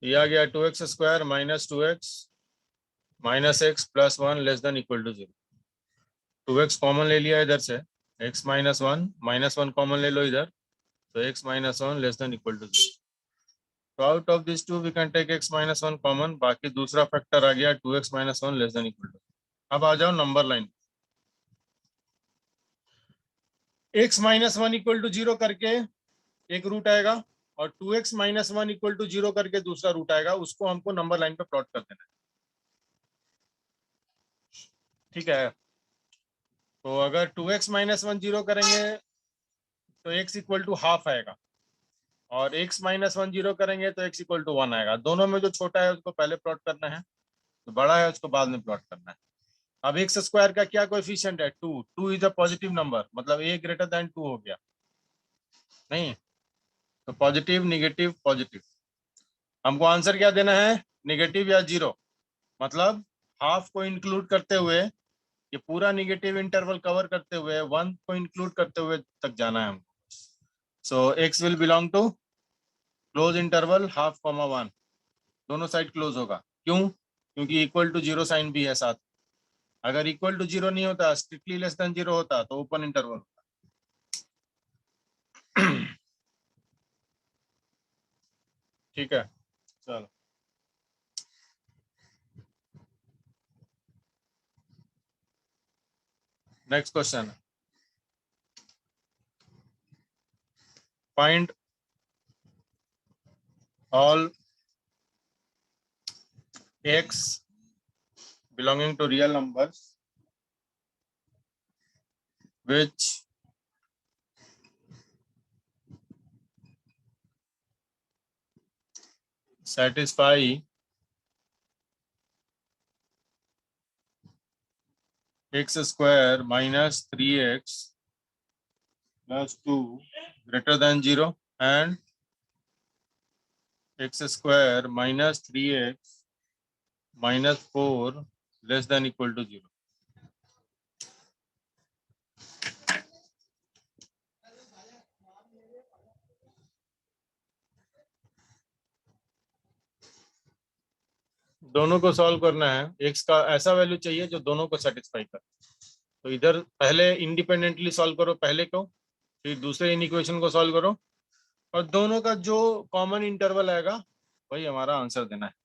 ये आ गया 2x square minus 2x minus x plus 1 less than equal to 0। 2x common ले लिया इधर से, x माइनस 1 माइनस 1 कॉमन ले लो इधर, तो x minus 1 less than equal to 0। तो out of this two we can take x minus 1 common, बाकी दूसरा फैक्टर आ गया 2x minus 1 less than equal to. अब आ जाओ number line, x minus 1 equal to 0 करके एक रूट आएगा और 2x माइनस 1 इक्वल टू 0 करके दूसरा रूट आएगा, उसको हमको नंबर लाइन पे प्लॉट कर देना है, ठीक है। तो अगर 2x माइनस 1 0 करेंगे तो x इक्वल टू हाफ आएगा, और x माइनस 1 0 करेंगे तो x इक्वल टू 1 आएगा। दोनों में जो छोटा है उसको पहले प्लॉट करना है, तो बड़ा है उसको बाद में प्लॉट करना है। अब एक्स स्क्वायर का क्या कोएफिशिएंट है? 2। 2 इज अ पॉजिटिव नंबर, मतलब a ग्रेटर देन 2 हो गया, नहीं? तो पॉजिटिव निगेटिव पॉजिटिव, हमको आंसर क्या देना है, नेगेटिव या 0। मतलब हाफ को इंक्लूड करते हुए, ये पूरा नेगेटिव इंटरवल कवर करते हुए 1 को इंक्लूड करते हुए तक जाना है हमको। So x will belong to close interval half comma 1। दोनों साइड क्लोज होगा। क्यों? क्योंकि इक्वल टू जीरो साइन भी है साथ। अगर इक्वल टू जीरो नहीं होता, स्ट्रिक्टली लेस देन जीरो होता, तो ओपन इंटरवल होता। ठीक है, चलो next question. Find all x belonging to real numbers which satisfy x square minus 3x plus 2 greater than 0 and x square minus 3x minus 4 less than equal to 0. दोनों को solve करना है। x का ऐसा वैल्यू चाहिए जो दोनों को सेटिस्फाई करे। तो इधर पहले इंडिपेंडेंटली सॉल्व करो पहले को, फिर दूसरे इन इक्वेशन को सॉल्व करो, और दोनों का जो कॉमन इंटरवल आएगा वही हमारा आंसर देना है।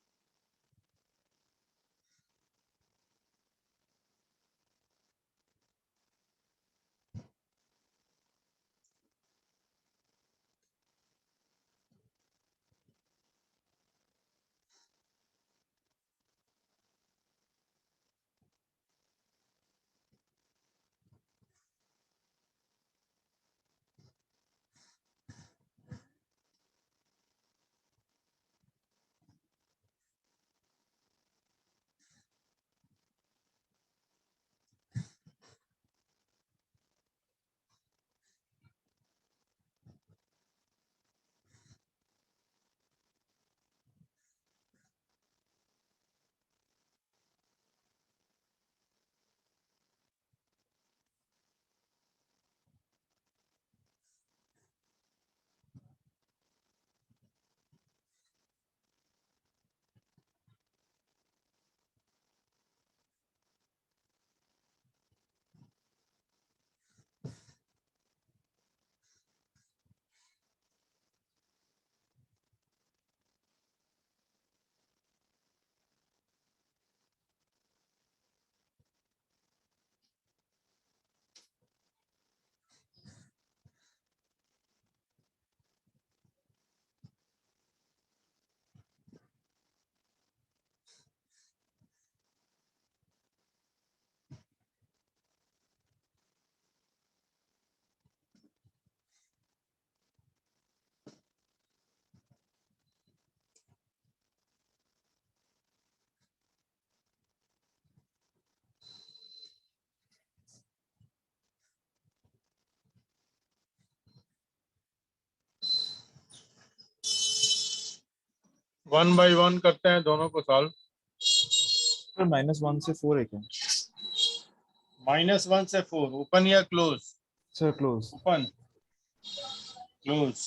वन बाय वन करते हैं दोनों को सॉल्व। सर -1 से 4 है क्या? -1 से 4 ओपन या close? Sir close. Open, close.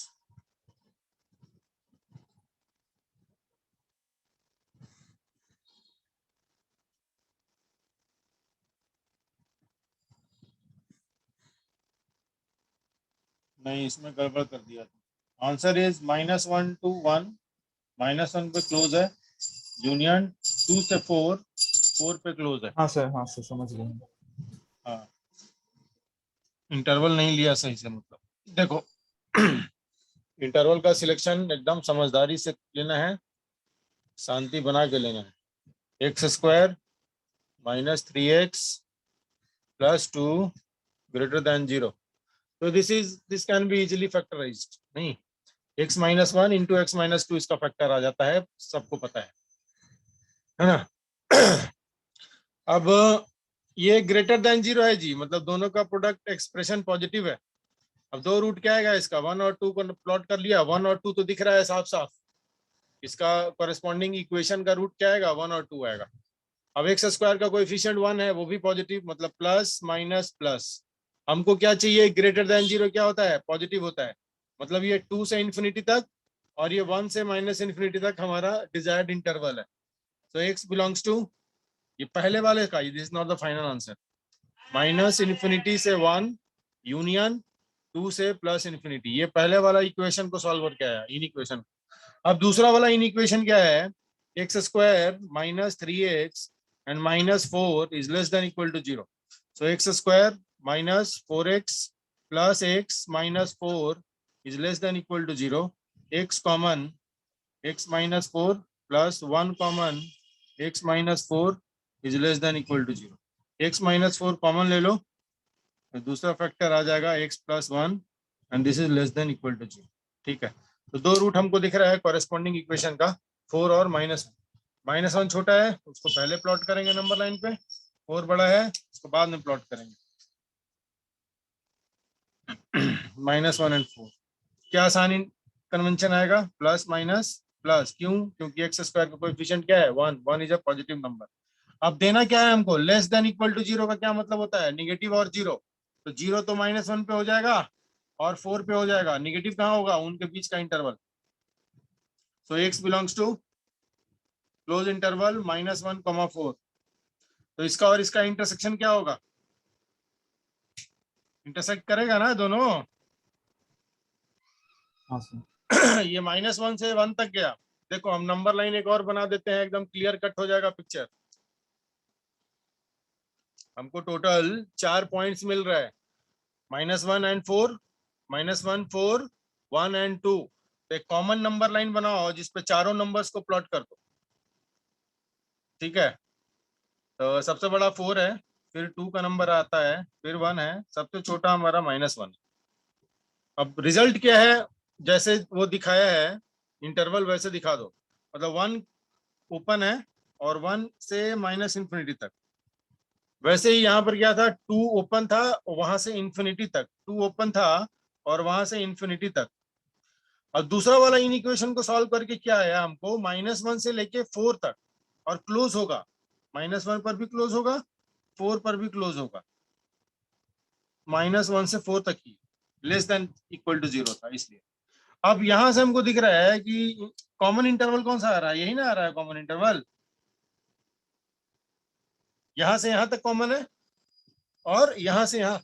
नहीं, इसमें गड़बड़ कर दिया। आंसर इज -1 to 1, -1 पे क्लोज है, यूनियन 2 से 4 पे क्लोज है। हाँ सर समझ गए। हाँ, इंटरवल नहीं लिया सही से, मतलब देखो इंटरवल का सिलेक्शन एकदम समझदारी से लेना है, शांति बना के लेना है। X square minus 3x plus 2 greater than 0। तो this can be easily factorised. नहीं, x minus 1 into x minus 2 इसका फैक्टर आ जाता है, सबको पता है ना। अब ये ग्रेटर देन 0 है जी, मतलब दोनों का प्रोडक्ट एक्सप्रेशन पॉजिटिव है। अब दो रूट क्या आएगा इसका, 1 और 2 को प्लॉट कर लिया, 1 और 2 तो दिख रहा है साफ साफ। इसका कॉरेस्पॉन्डिंग इक्वेशन का रूट क्या आएगा, 1 और 2 आएगा। अब एक्स स्क्वायर का कोएफिशिएंट 1 है, वो भी पॉजिटिव, मतलब प्लस माइनस प्लस। हमको क्या चाहिए, ग्रेटर देन 0 क्या होता है, पॉजिटिव होता है। मतलब ये 2 से इंफिनिटी तक और ये 1 से माइनस इन्फिनिटी तक हमारा डिजायर्ड इंटरवल है. सो x बिलोंग्स टू, ये पहले वाले का, this is not the final answer, minus infinity से 1 यूनियन 2 से प्लस इन्फिनिटी. ये पहले वाला इक्वेशन को सॉल्व करके आया, इन इक्वेशन. अब दूसरा वाला इन इक्वेशन क्या है, x square minus 3x and minus 4 is less than equal to 0. So x square minus 4x plus x minus 4 is less than equal to 0. x common, x minus 4 plus 1 common, x minus 4 is less than equal to 0. x minus 4 common ले लो, तो दूसरा factor आ जाएगा x plus 1 and this is less than equal to 0. ठीक है, तो दो रूट हमको दिख रहा है कॉरेस्पॉन्डिंग इक्वेशन का, 4 और -1. -1 छोटा है, उसको पहले प्लॉट करेंगे नंबर लाइन पे, 4 बड़ा है, उसको बाद में प्लॉट करेंगे. -1 एंड 4, क्या आसान कन्वेंशन आएगा, प्लस माइनस प्लस. क्यों? क्योंकि एक्स स्क्वायर का कोएफिशिएंट क्या है, 1. 1 इज अ पॉजिटिव नंबर. अब देना क्या है हमको, लेस देन इक्वल टू 0 का क्या मतलब होता है, निगेटिव और 0. तो 0 तो -1 पे हो जाएगा और 4 पे हो जाएगा, निगेटिव कहाँ होगा, उनके बीच का interval. So x belongs to close interval -1, 4. तो इसका और इसका इंटरसेक्शन क्या होगा, इंटरसेक्ट करेगा ना दोनों. हाँ सर. ये -1 से 1 तक गया. देखो हम नंबर लाइन एक और बना देते हैं, एकदम क्लियर कट हो जाएगा पिक्चर. हमको टोटल 4 पॉइंट्स मिल रहा है, -1 एंड 4, -1, 4, 1 एंड 2. तो एक कॉमन नंबर लाइन बनाओ जिसपे चारों नंबर्स को प्लॉट कर दो. ठीक है, तो सबसे बड़ा 4 है, फिर 2 का नंबर आता है, फिर 1 है, सबसे छोटा हमारा -1. अब रिजल्ट क्या है, जैसे वो दिखाया है इंटरवल वैसे दिखा दो. मतलब 1 ओपन है और 1 से माइनस इन्फिनिटी तक. वैसे ही यहाँ पर क्या था, 2 ओपन था, वहां से इन्फिनिटी तक, 2 ओपन था और वहां से इन्फिनिटी तक. और दूसरा वाला इन इक्वेशन को सॉल्व करके क्या आया हमको, -1 से लेके 4 तक, और क्लोज होगा, -1 पर भी क्लोज होगा, 4 पर भी क्लोज होगा, -1 से 4 तक ही, लेस देन इक्वल टू 0 था इसलिए. अब यहां से हमको दिख रहा है कि कॉमन इंटरवल कौन सा आ रहा है, यही ना आ रहा है कॉमन इंटरवल, यहां से यहां तक कॉमन है और यहां से यहां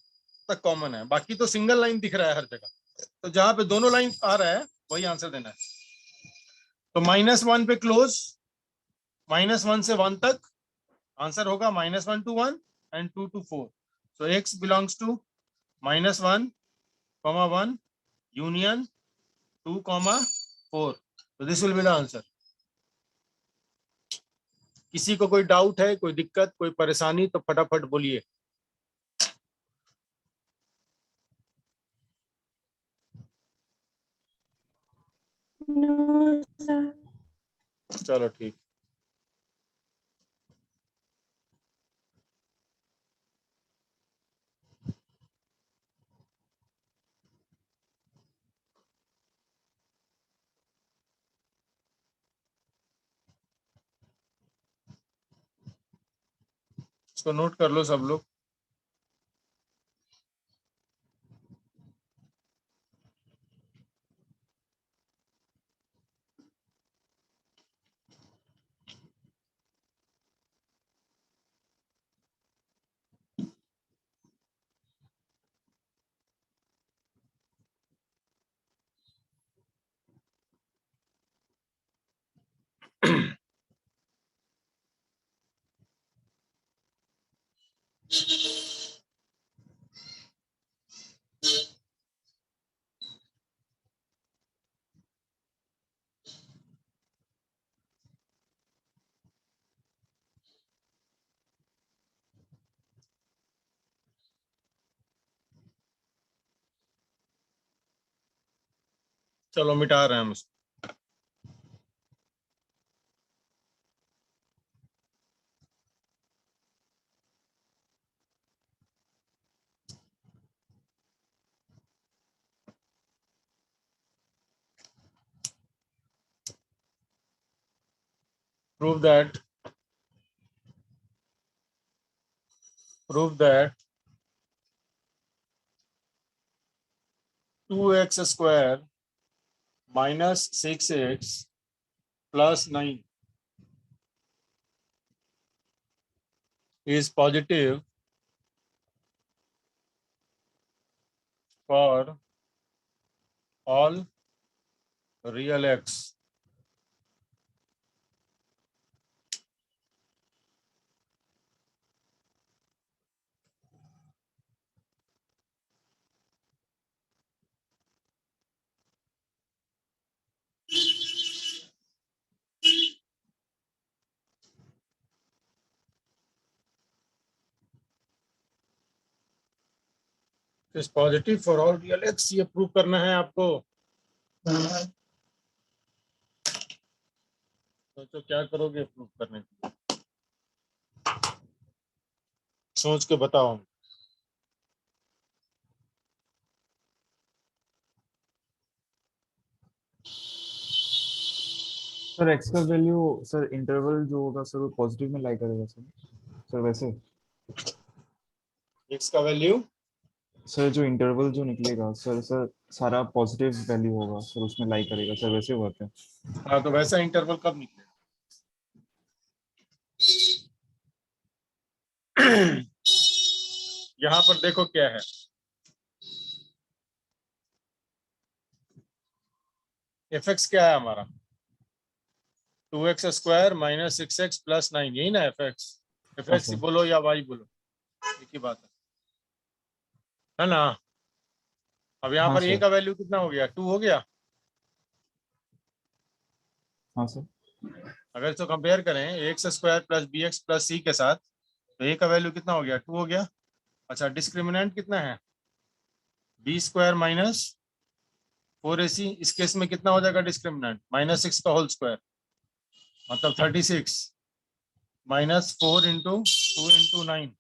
तक कॉमन है, बाकी तो सिंगल लाइन दिख रहा है हर जगह. तो जहां पे दोनों लाइन आ रहा है वही आंसर देना है. तो -1 पे क्लोज, -1 से 1 तक, आंसर होगा -1 to 1 and 2 to 4. So x belongs to -1, 1 union 2, 4. तो this will be the answer. किसी को कोई डाउट है, कोई दिक्कत, कोई परेशानी, तो फटाफट बोलिए. No, sir. चलो ठीक. इसको नोट कर लो सब लोग. चलो मिटा रहे हैं हम इसको. prove that prove that 2x square minus 6x plus 9 is positive for all real x. Is positive for all real x, ये प्रूव करना है आपको। तो क्या करोगे प्रूव करने के लिए? सोच के बताओ। सर एक्स का वैल्यू सर इंटरवल जो होगा सर वो पॉजिटिव में लाई करेगा सर वैसे x का वैल्यू सर जो इंटरवल जो निकलेगा सर सारा पॉजिटिव वैल्यू होगा सर उसमें लाई करेगा सर वैसे होता है। हाँ, तो वैसा इंटरवल कब निकलेगा? यहाँ पर देखो क्या है, fx क्या है हमारा, 2x square minus 6x plus 9, यही ना fx। हाँ fx सर। बोलो या y बोलो, एक ही बात है ना। अब यहाँ हाँ पर a सर। का वैल्यू कितना हो गया, 2 हो गया। हाँ सर। अगर इसको कंपेयर करें x square plus bx plus c के साथ, तो a का वैल्यू कितना हो गया, 2 हो गया। अच्छा, डिस्क्रिमिनेंट कितना है, b स्क्वायर माइनस 4ac, इस केस में कितना हो जाएगा डिस्क्रिमिनेंट, -6 का होल स्क्वायर, मतलब 36 माइनस 4 इंटू 2 इंटू 9,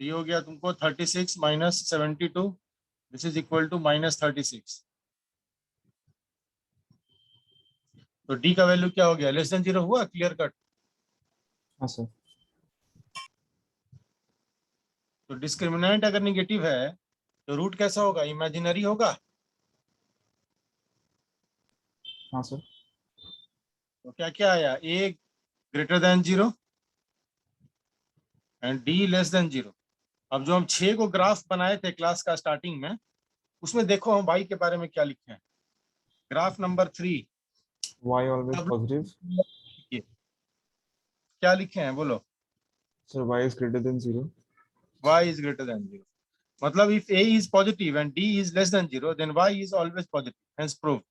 ये हो गया तुमको 36 minus 72, this is equal to -36। तो डी का वैल्यू क्या हो गया, लेस देन 0 हुआ, क्लियर कट। हाँ सर। तो डिस्क्रिमिनेंट अगर निगेटिव है तो रूट कैसा होगा, इमेजिनरी होगा। हाँ सर। तो क्या क्या आया, A greater than 0 and D less than 0। अब जो हम 6 को ग्राफ बनाए थे क्लास का स्टार्टिंग में, उसमें देखो हम वाई के बारे में क्या लिखे हैं, graph number 3। y always positive. क्या लिखे हैं बोलो, sir y is greater than 0। y is greater than 0, मतलब if a is positive and d is less than 0 then y is always positive, hence proof।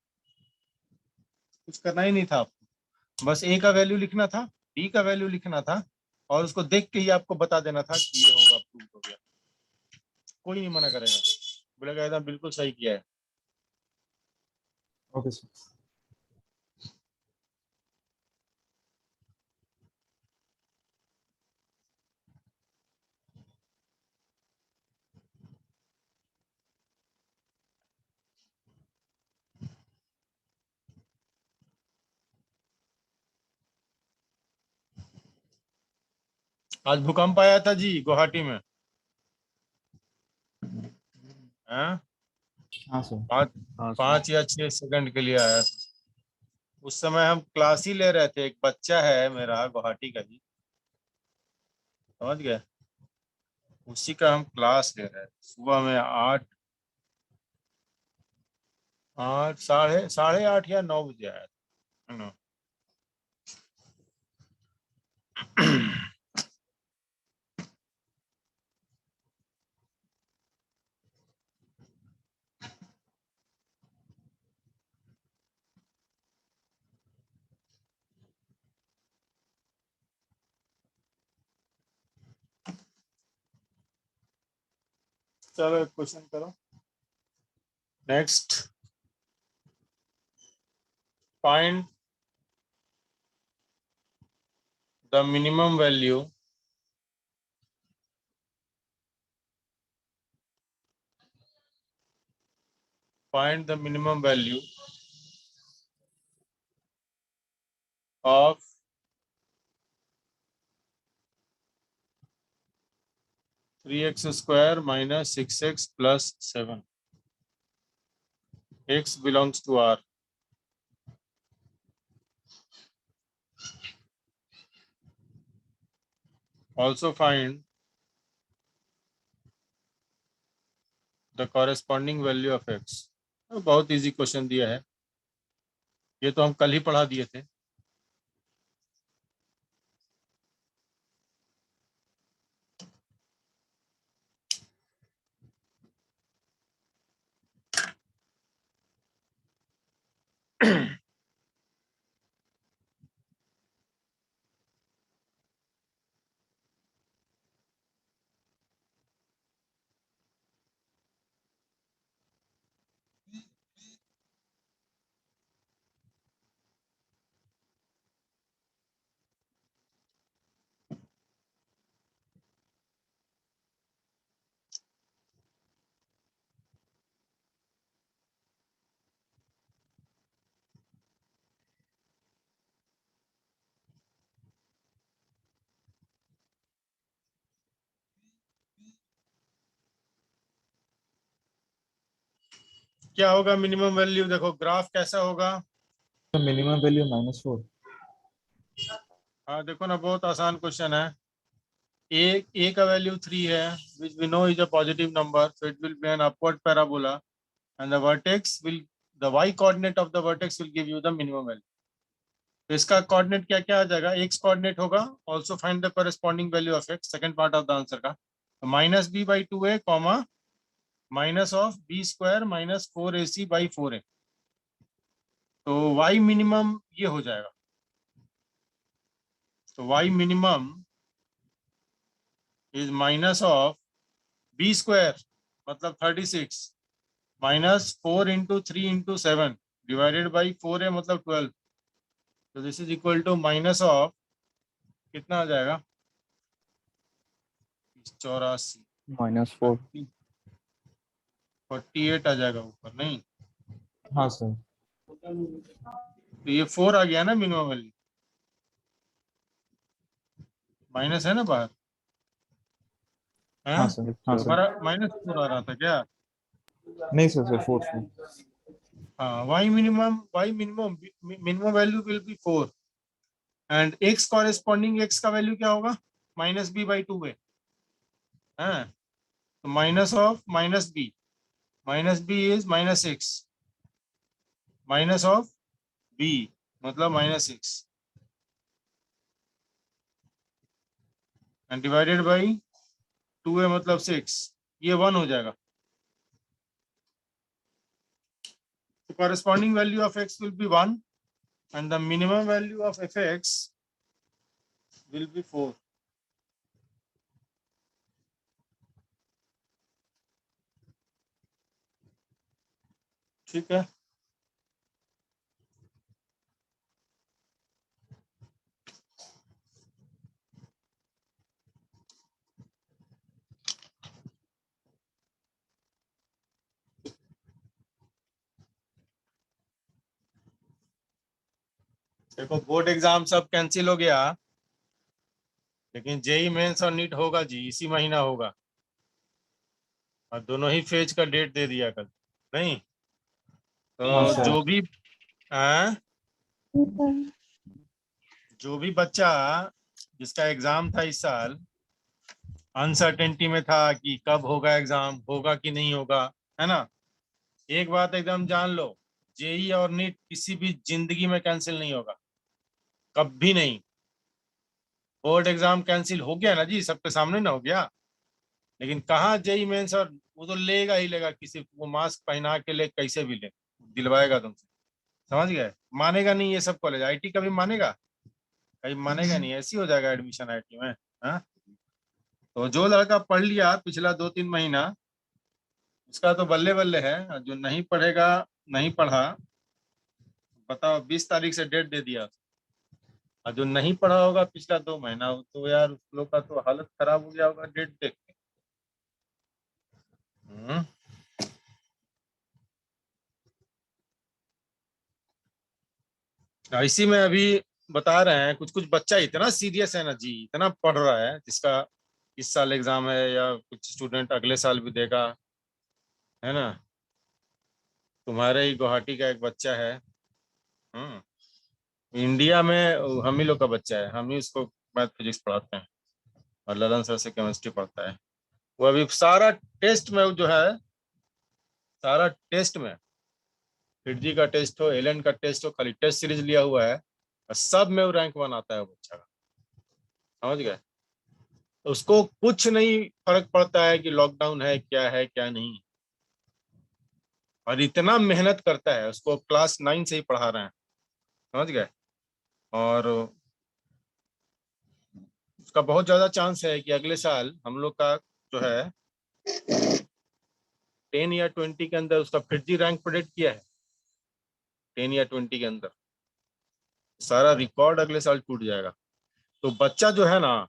कुछ करना ही नहीं था आपको, बस a का वैल्यू लिखना था, d का वैल्यू लिखना था, और उसको देख के ही आपको बता देना था कि ये होगा, प्रूफ हो गया। कोई नहीं मना करेगा, बोलेगा एकदम बिल्कुल सही किया है। Okay sir. आज भूकंप आया था जी गुवाहाटी में, हाँ, हाँ सर। 5 या 6 सेकंड के लिए आया था। उस समय हम क्लास ही ले रहे थे, एक बच्चा है मेरा गुवाहाटी का ही, समझ गए, उसी का हम क्लास ले रहे थे। सुबह में 8 साढ़े 8 या 9 बजे आया था, है ना। चलो एक क्वेश्चन करो next. Find the minimum value of 3x square minus 6x plus 7, x belongs to R। also find the corresponding value of x। बहुत इजी क्वेश्चन दिया है, ये तो हम कल ही पढ़ा दिए थे। क्या होगा मिनिमम वैल्यू? देखो ग्राफ कैसा होगा। तो मिनिमम वैल्यू -4। हाँ देखो ना, बहुत आसान क्वेश्चन है। ए का वैल्यू 3 है, which we know is a positive number, so it will be an upward parabola and the vertex will, the y coordinate of the vertex will give you the minimum value. तो इसका coordinate क्या क्या आ जाएगा? X coordinate होगा, also find the corresponding value of x, second part of the answer का। -b/2a comma minus of b square minus 4ac/4a। तो y minimum ये हो जाएगा। तो y minimum is minus of b square मतलब 36 minus 4 × 3 × 7 divided by 4a मतलब 12। तो this is equal to minus of कितना आ जाएगा? 84, -4। 48 आ जाएगा ऊपर, नहीं? हाँ सर। तो ये 4 आ गया ना मिनिमम वैल्यू, माइनस है ना बाहर, है? हाँ सर। हाँ सर। हमारा -4 आ रहा था क्या? नहीं सर, सर 4 4। हाँ, minimum value will be 4 and x corresponding x का वैल्यू क्या होगा? -b/2 है। हाँ, तो minus of -b is -6 minus of b मतलब -6 एंड डिवाइडेड बाई 2a मतलब 6, ये 1 हो जाएगा। तो corresponding value of x will be 1 and the minimum value of fx will be 4। ठीक है। देखो बोर्ड एग्जाम सब कैंसिल हो गया, लेकिन जेई मेंस और नीट होगा जी, इसी महीना होगा। और दोनों ही फेज का डेट दे दिया कल, नहीं? हाँ तो सर। जो भी बच्चा जिसका एग्जाम था इस साल, अनसर्टेनिटी में था कि कब होगा एग्जाम, होगा कि नहीं होगा, है ना? एक बात एकदम जान लो, जेई और नीट किसी भी जिंदगी में कैंसिल नहीं होगा, कभी नहीं। बोर्ड एग्जाम कैंसिल हो गया ना जी, सबके सामने ना हो गया, लेकिन कहाँ जेई मेंस, और वो तो लेगा ही लेगा, किसी को मास्क पहना के ले, कैसे भी ले, दिलवाएगा तुमसे। समझ गए? मानेगा नहीं ये सब कॉलेज, आईटी कभी मानेगा? कहीं मानेगा नहीं, ऐसी हो जाएगा एडमिशन आईटी में। हाँ, तो जो लड़का पढ़ लिया पिछला 2-3 महीना, उसका तो बल्ले बल्ले है। और जो नहीं पढ़ेगा, नहीं पढ़ा, बताओ 20 तारीख से डेट दे दिया, और जो नहीं पढ़ा होगा पिछला 2 महीना, तो यार उस लोग का तो हालत खराब हो गया होगा डेट देख के। हम्म। इसी में अभी बता रहे हैं, कुछ कुछ बच्चा इतना सीरियस है ना जी, इतना पढ़ रहा है, जिसका इस साल एग्जाम है या कुछ स्टूडेंट अगले साल भी देगा, है ना? तुम्हारे ही गुवाहाटी का एक बच्चा है। इंडिया में हम ही लोग का बच्चा है, हम ही उसको मैथ फिजिक्स पढ़ाते हैं। और ललन सर से केमिस्ट्री पढ़ता है। वो अभी सारा टेस्ट में जो है, सारा टेस्ट में, फिटजी का टेस्ट हो, एलन का टेस्ट हो, खाली टेस्ट सीरीज लिया हुआ है और सब में वो रैंक 1 आता है वो बच्चा का। समझ गए? तो उसको कुछ नहीं फर्क पड़ता है कि लॉकडाउन है क्या नहीं, और इतना मेहनत करता है, उसको क्लास 9 से ही पढ़ा रहे हैं। समझ गए? और उसका बहुत ज्यादा चांस है कि अगले साल हम लोग का जो है 10 या 20 के अंदर उसका फिटजी रैंक प्रेडिक्ट किया है। 10 या 20 के अंदर सारा रिकॉर्ड अगले साल टूट जाएगा। तो बच्चा जो है ना,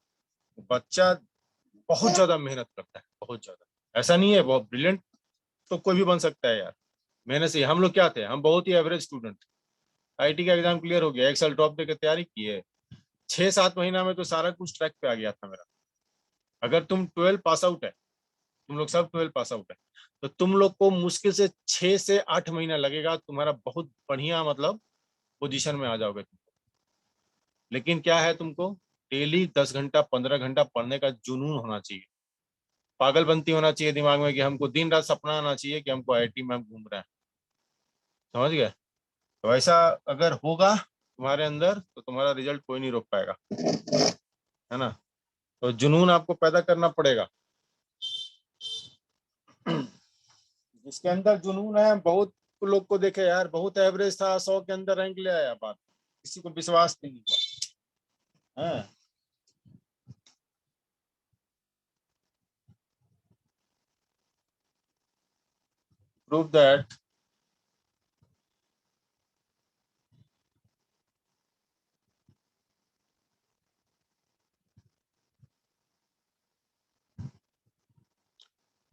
बच्चा बहुत ज्यादा मेहनत करता है, बहुत ज्यादा। ऐसा नहीं है बहुत ब्रिलियंट तो कोई भी बन सकता है यार, मेहनत से। हम लोग क्या थे, हम बहुत ही एवरेज स्टूडेंट। आईटी का एग्जाम क्लियर हो गया, एक साल ड्रॉप देकर तैयारी की है, 6-7 महीना में तो सारा कुछ ट्रैक पे आ गया था मेरा। अगर तुम 12 पास आउट है, तुम लोग सब 12 पास आउट है, तो तुम लोग को मुश्किल से 6 से 8 महीना लगेगा, तुम्हारा बहुत बढ़िया मतलब पोजीशन में आ जाओगे तुम। लेकिन क्या है, तुमको डेली 10 घंटा 15 घंटा पढ़ने का जुनून होना चाहिए, पागलपंती होना चाहिए दिमाग में कि हमको दिन रात सपना आना चाहिए कि हमको आईआईटी में हम घूम रहे हैं। समझ गए? तो ऐसा अगर होगा तुम्हारे अंदर तो तुम्हारा रिजल्ट कोई नहीं रोक पाएगा, है ना? तो जुनून आपको पैदा करना पड़ेगा। जिसके अंदर जुनून है, बहुत लोग को देखे यार, बहुत एवरेज था, 100 के अंदर रैंक ले आया, बात किसी को विश्वास नहीं हुआ है। Prove that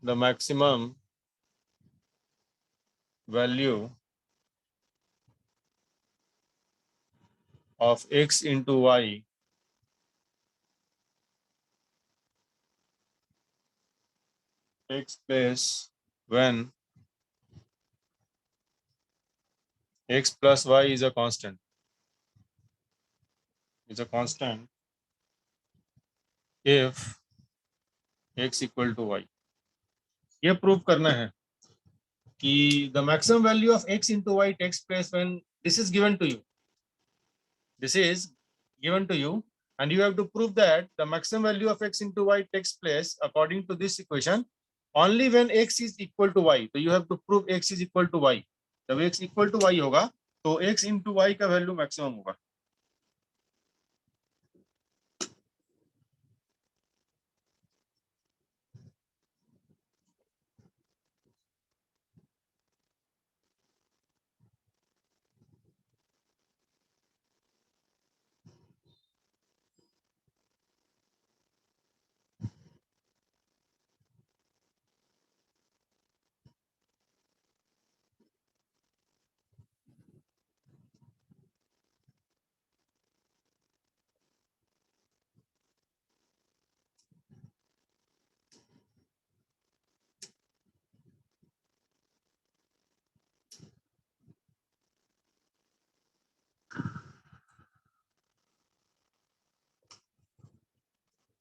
the maximum value of x into y takes place when x plus y is a constant, if x equal to y। ये प्रूव करना है कि the maximum value of x into y takes place when this is given to you, this is given to you, and you have to prove that the maximum value of x into y takes place according to this equation only when x is equal to y। तो you have to prove x is equal to y। जब x equal to y होगा तो x into y का value maximum होगा।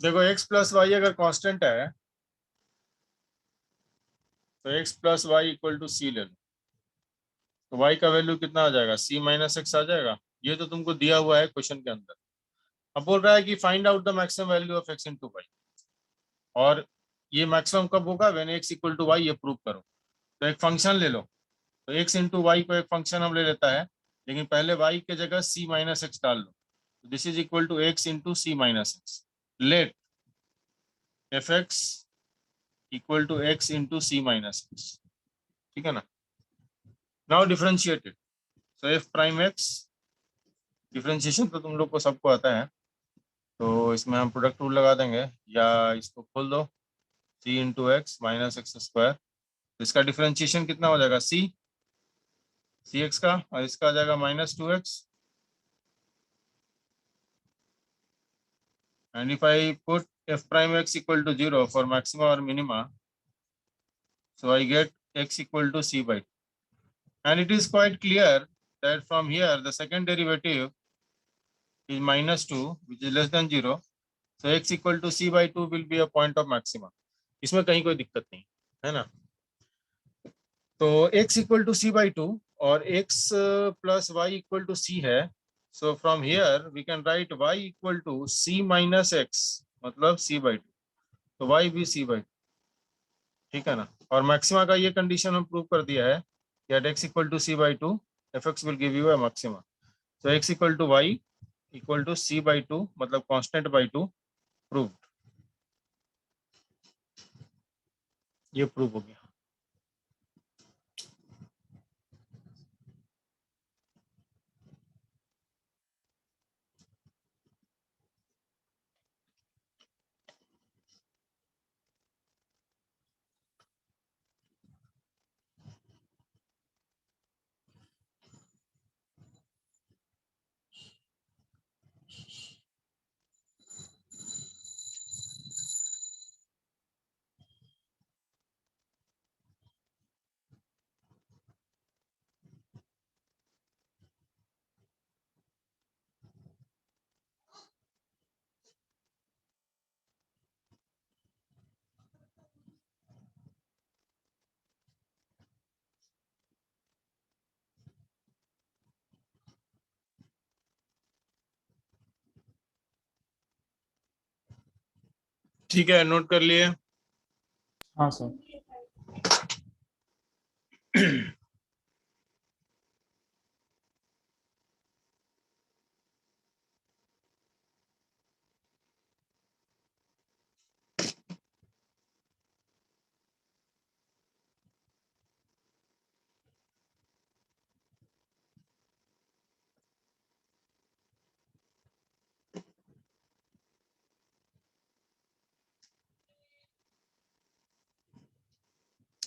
देखो x plus Y अगर constant है तो x plus Y equal to C ले लो, तो y का वैल्यू कितना आ जाएगा, c माइनस एक्स आ जाएगा। ये तो तुमको दिया हुआ है क्वेश्चन के अंदर। अब बोल रहा है कि find out the maximum value of x into y, और ये मैक्सिमम कब होगा, when x equal to y, ये प्रूव करो। तो एक फंक्शन ले लो, तो x इंटू वाई को एक फंक्शन हम ले लेता है, लेकिन पहले y के जगह c माइनस एक्स डाल लो। This is equal to x into C minus X. Let F X equal to x into C minus X. ठीक है ना? Now differentiated, so F prime X, differentiation तो तुम लोग को सबको आता है, तो इसमें हम प्रोडक्ट रूल लगा देंगे, या इसको खोल दो, c into x minus x square. तो इसका डिफरेंशिएशन कितना हो जाएगा, सी एक्स का, और इसका आ जाएगा -2x। And if I put f prime x equal to 0 for maxima or minima, so I get x equal to c by 2. And it is quite clear that from here the second derivative is -2, which is less than 0. So x equal to c by 2 will be a point of maxima. इसमें कहीं कोई दिक्कत नहीं है ना. तो x equal to c by 2 और x plus y equal to c है. So from here we can write y equal to c minus x, मतलब c by 2. तो y भी c by 2, ठीक है ना. और मैक्सिमा का ये कंडीशन हम प्रूव कर दिया है कि at x equal to c by 2 fx will give you a maxima. So x equal to y equal to c by 2, मतलब constant by 2, proved. ये प्रूव हो गया. ठीक है, नोट कर लिए. हाँ सर.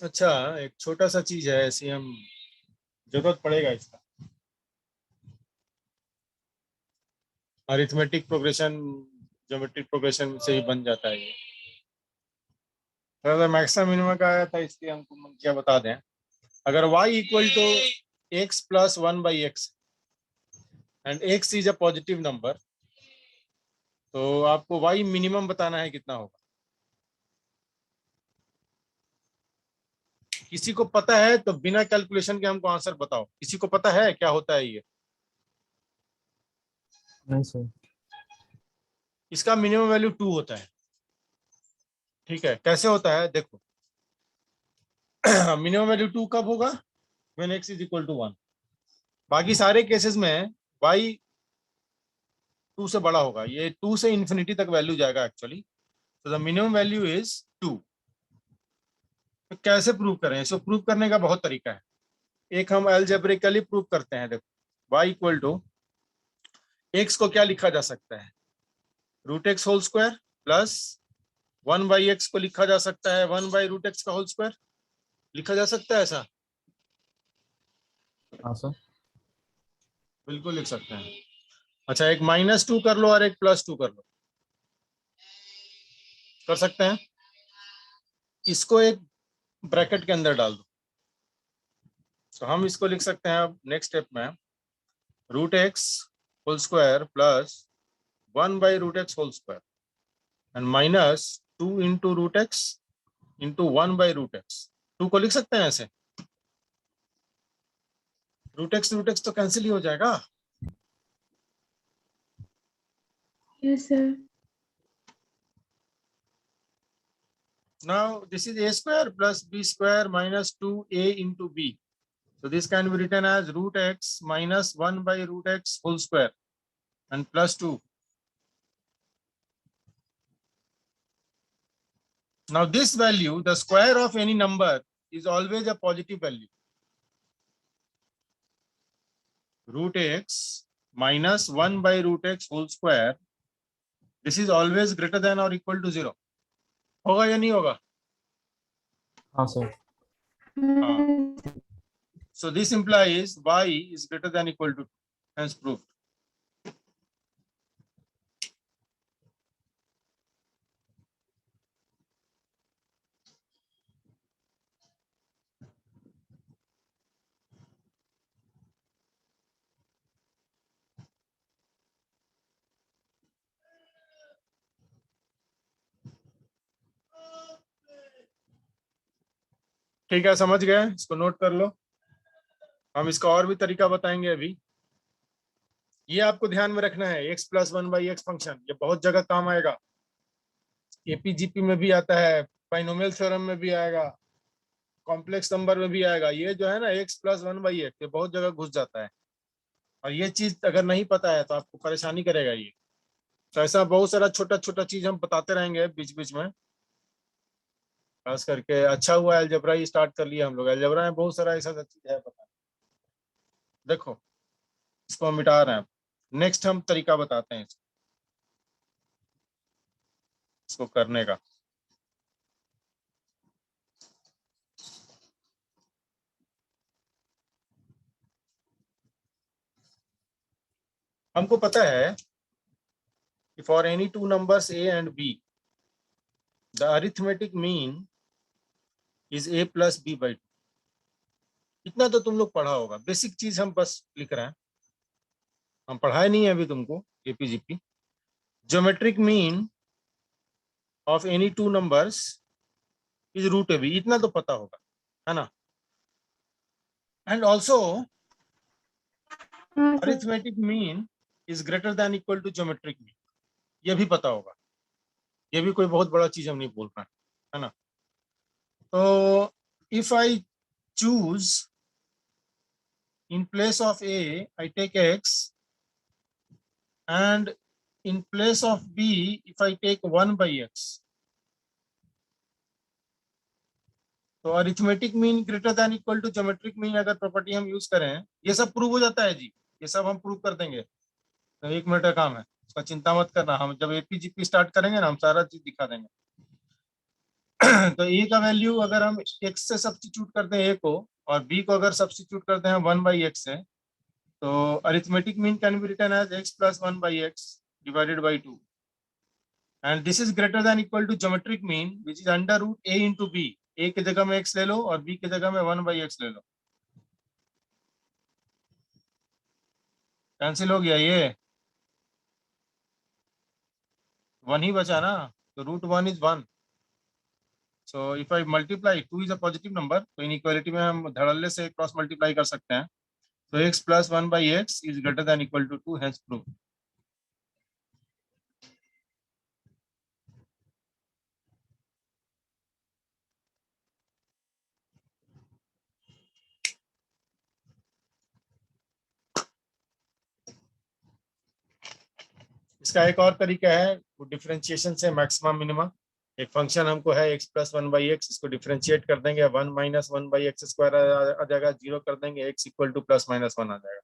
अच्छा, एक छोटा सा चीज है, ऐसी हम जरूरत पड़ेगा इसका. अरिथमेटिक प्रोग्रेशन, ज्योमेट्रिक प्रोग्रेशन से ही बन जाता है ये. अगर मैक्सिमम मिनिमम का आया था, इसलिए हमको क्या बता दें. अगर y equal to x plus 1 by x and x is a positive number, तो आपको y मिनिमम बताना है कितना होगा. किसी को पता है तो बिना कैलकुलेशन के हमको आंसर बताओ. किसी को पता है क्या होता है ये? नहीं सर. इसका मिनिमम वैल्यू 2 होता है. ठीक है, कैसे होता है देखो. मिनिमम वैल्यू 2 कब होगा? When x is equal to 1. बाकी सारे केसेस में y 2 से बड़ा होगा. ये 2 से इंफिनिटी तक वैल्यू जाएगा एक्चुअली. तो द मिनिमम वैल्यू इज 2. तो कैसे प्रूव करें इसको? प्रूव करने का बहुत तरीका है. एक हम अलजेब्रिकली प्रूव करते हैं. देखो, y इक्वल टू x को क्या लिखा जा सकता है? Root x whole square plus 1 by x को लिखा जा सकता है 1 बाई रूट एक्स का होल स्क्वायर. लिखा जा सकता है ऐसा? हाँ सर. बिल्कुल लिख सकते हैं. अच्छा, एक -2 कर लो और एक +2 कर लो. कर सकते हैं. इसको एक ब्रैकेट के अंदर डाल दो. तो हम इसको लिख सकते हैं अब नेक्स्ट स्टेप में, root x whole square plus 1 by root x whole square and minus 2 into root x into 1 by root x. 2 को लिख सकते हैं ऐसे. रूट एक्स तो कैंसिल ही हो जाएगा. Yes, sir. Now this is a square plus b square minus 2a into b. So this can be written as root x minus 1 by root x whole square and plus 2. Now this value, the square of any number, is always a positive value. Root x minus 1 by root x whole square, this is always greater than or equal to 0. होगा या नहीं होगा? हाँ sir. So this implies y is greater than equal to 2. Hence proved. ठीक है, समझ गए, इसको नोट कर लो। हम इसका और भी तरीका बताएंगे अभी। ये आपको ध्यान में रखना है, x प्लस 1/x फंक्शन, ये बहुत जगह काम आएगा। एपीजीपी में भी आता है, बाइनोमियल थ्योरम में भी आएगा, कॉम्प्लेक्स नंबर में भी आएगा। ये जो है ना x प्लस 1/x, ये बहुत जगह घुस जाता है, और ये चीज अगर नहीं पता है तो आपको परेशानी करेगा ये। तो ऐसा बहुत सारा छोटा छोटा चीज हम बताते रहेंगे बीच बीच में, खास करके। अच्छा हुआ अलजेब्रा ही स्टार्ट कर लिया हम लोग, अलजेब्रा में बहुत सारा ऐसा चीज है पता। देखो, इसको हम मिटा रहे हैं। नेक्स्ट हम तरीका बताते हैं इसको करने का। हमको पता है कि for any two numbers a and b, the arithmetic mean is a plus b/2। इतना तो तुम लोग पढ़ा होगा, बेसिक चीज हम बस लिख रहे हैं, हम पढ़ाए नहीं है अभी तुमको AP GP. Geometric mean of any two numbers is √ab, इतना तो पता होगा, है ना। एंड ऑल्सो हाँ sir. Arithmetic mean is greater than equal to geometric mean, ये भी पता होगा। ये भी कोई बहुत बड़ा चीज हम नहीं बोल रहे हैं, है ना। तो if I choose in place of a I take x, and in place of b if I take 1/x, तो arithmetic mean greater than equal to geometric mean अगर प्रॉपर्टी हम यूज करें, ये सब प्रूव हो जाता है जी, ये सब हम प्रूव कर देंगे। तो 1 मिनट का काम है, उसका चिंता मत करना, हम जब एपीजीपी स्टार्ट करेंगे ना हम सारा चीज दिखा देंगे। तो ए का वैल्यू अगर हम x से सब्स्टिट्यूट करते हैं a को, और b को अगर सब्स्टिट्यूट करते हैं 1/x से, तो arithmetic mean can be written as x प्लस 1/x divided by 2, and this is greater than equal to geometric mean which is under root a into b। a की जगह में x ले लो और b की जगह में 1/x ले लो, कैंसिल हो गया, ये 1 ही बचा ना, तो √1 is 1। so if I multiply, 2 is a positive number, तो इनइक्वालिटी में हम धड़ल्ले से क्रॉस मल्टीप्लाई कर सकते हैं। तो x प्लस 1/x is greater than equal to 2, hence proof। इसका एक और तरीका है, वो डिफरेंशिएशन से मैक्सिमम मिनिमम। एक फंक्शन हमको है x प्लस 1/x, इसको डिफरेंशिएट कर देंगे, 1 माइनस 1/x² आ जाएगा, 0 कर देंगे, x equal two plus minus 1 आ जाएगा।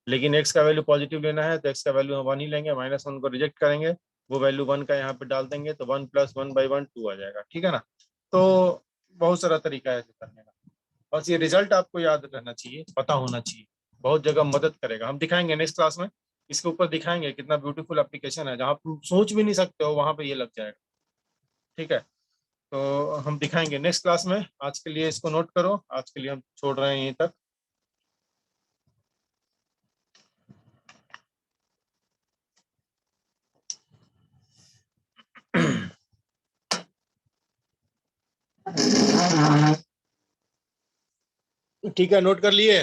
लेकिन x का वैल्यू पॉजिटिव लेना है तो x का वैल्यू हम 1 ही लेंगे, -1 को रिजेक्ट करेंगे, वो वैल्यू 1 का यहाँ पे डाल देंगे, तो 1 प्लस 1/1 2 आ जाएगा, ठीक है ना। तो बहुत सारा तरीका है करने का, बस ये रिजल्ट आपको याद रहना चाहिए, पता होना चाहिए, बहुत जगह मदद करेगा। हम दिखाएंगे नेक्स्ट क्लास में, इसके ऊपर दिखाएंगे कितना ब्यूटीफुल एप्लीकेशन है, जहाँ आप सोच भी नहीं सकते हो वहां पे ये लग जाएगा, ठीक है। तो हम दिखाएंगे नेक्स्ट क्लास में। आज के लिए इसको नोट करो, आज के लिए हम छोड़ रहे हैं यहीं तक। ठीक है, नोट कर लिए?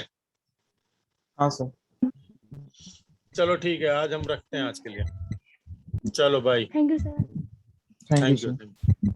हाँ सर। चलो ठीक है, आज हम रखते हैं आज के लिए। चलो bye. Thank you sir. Thank you thank sir. You.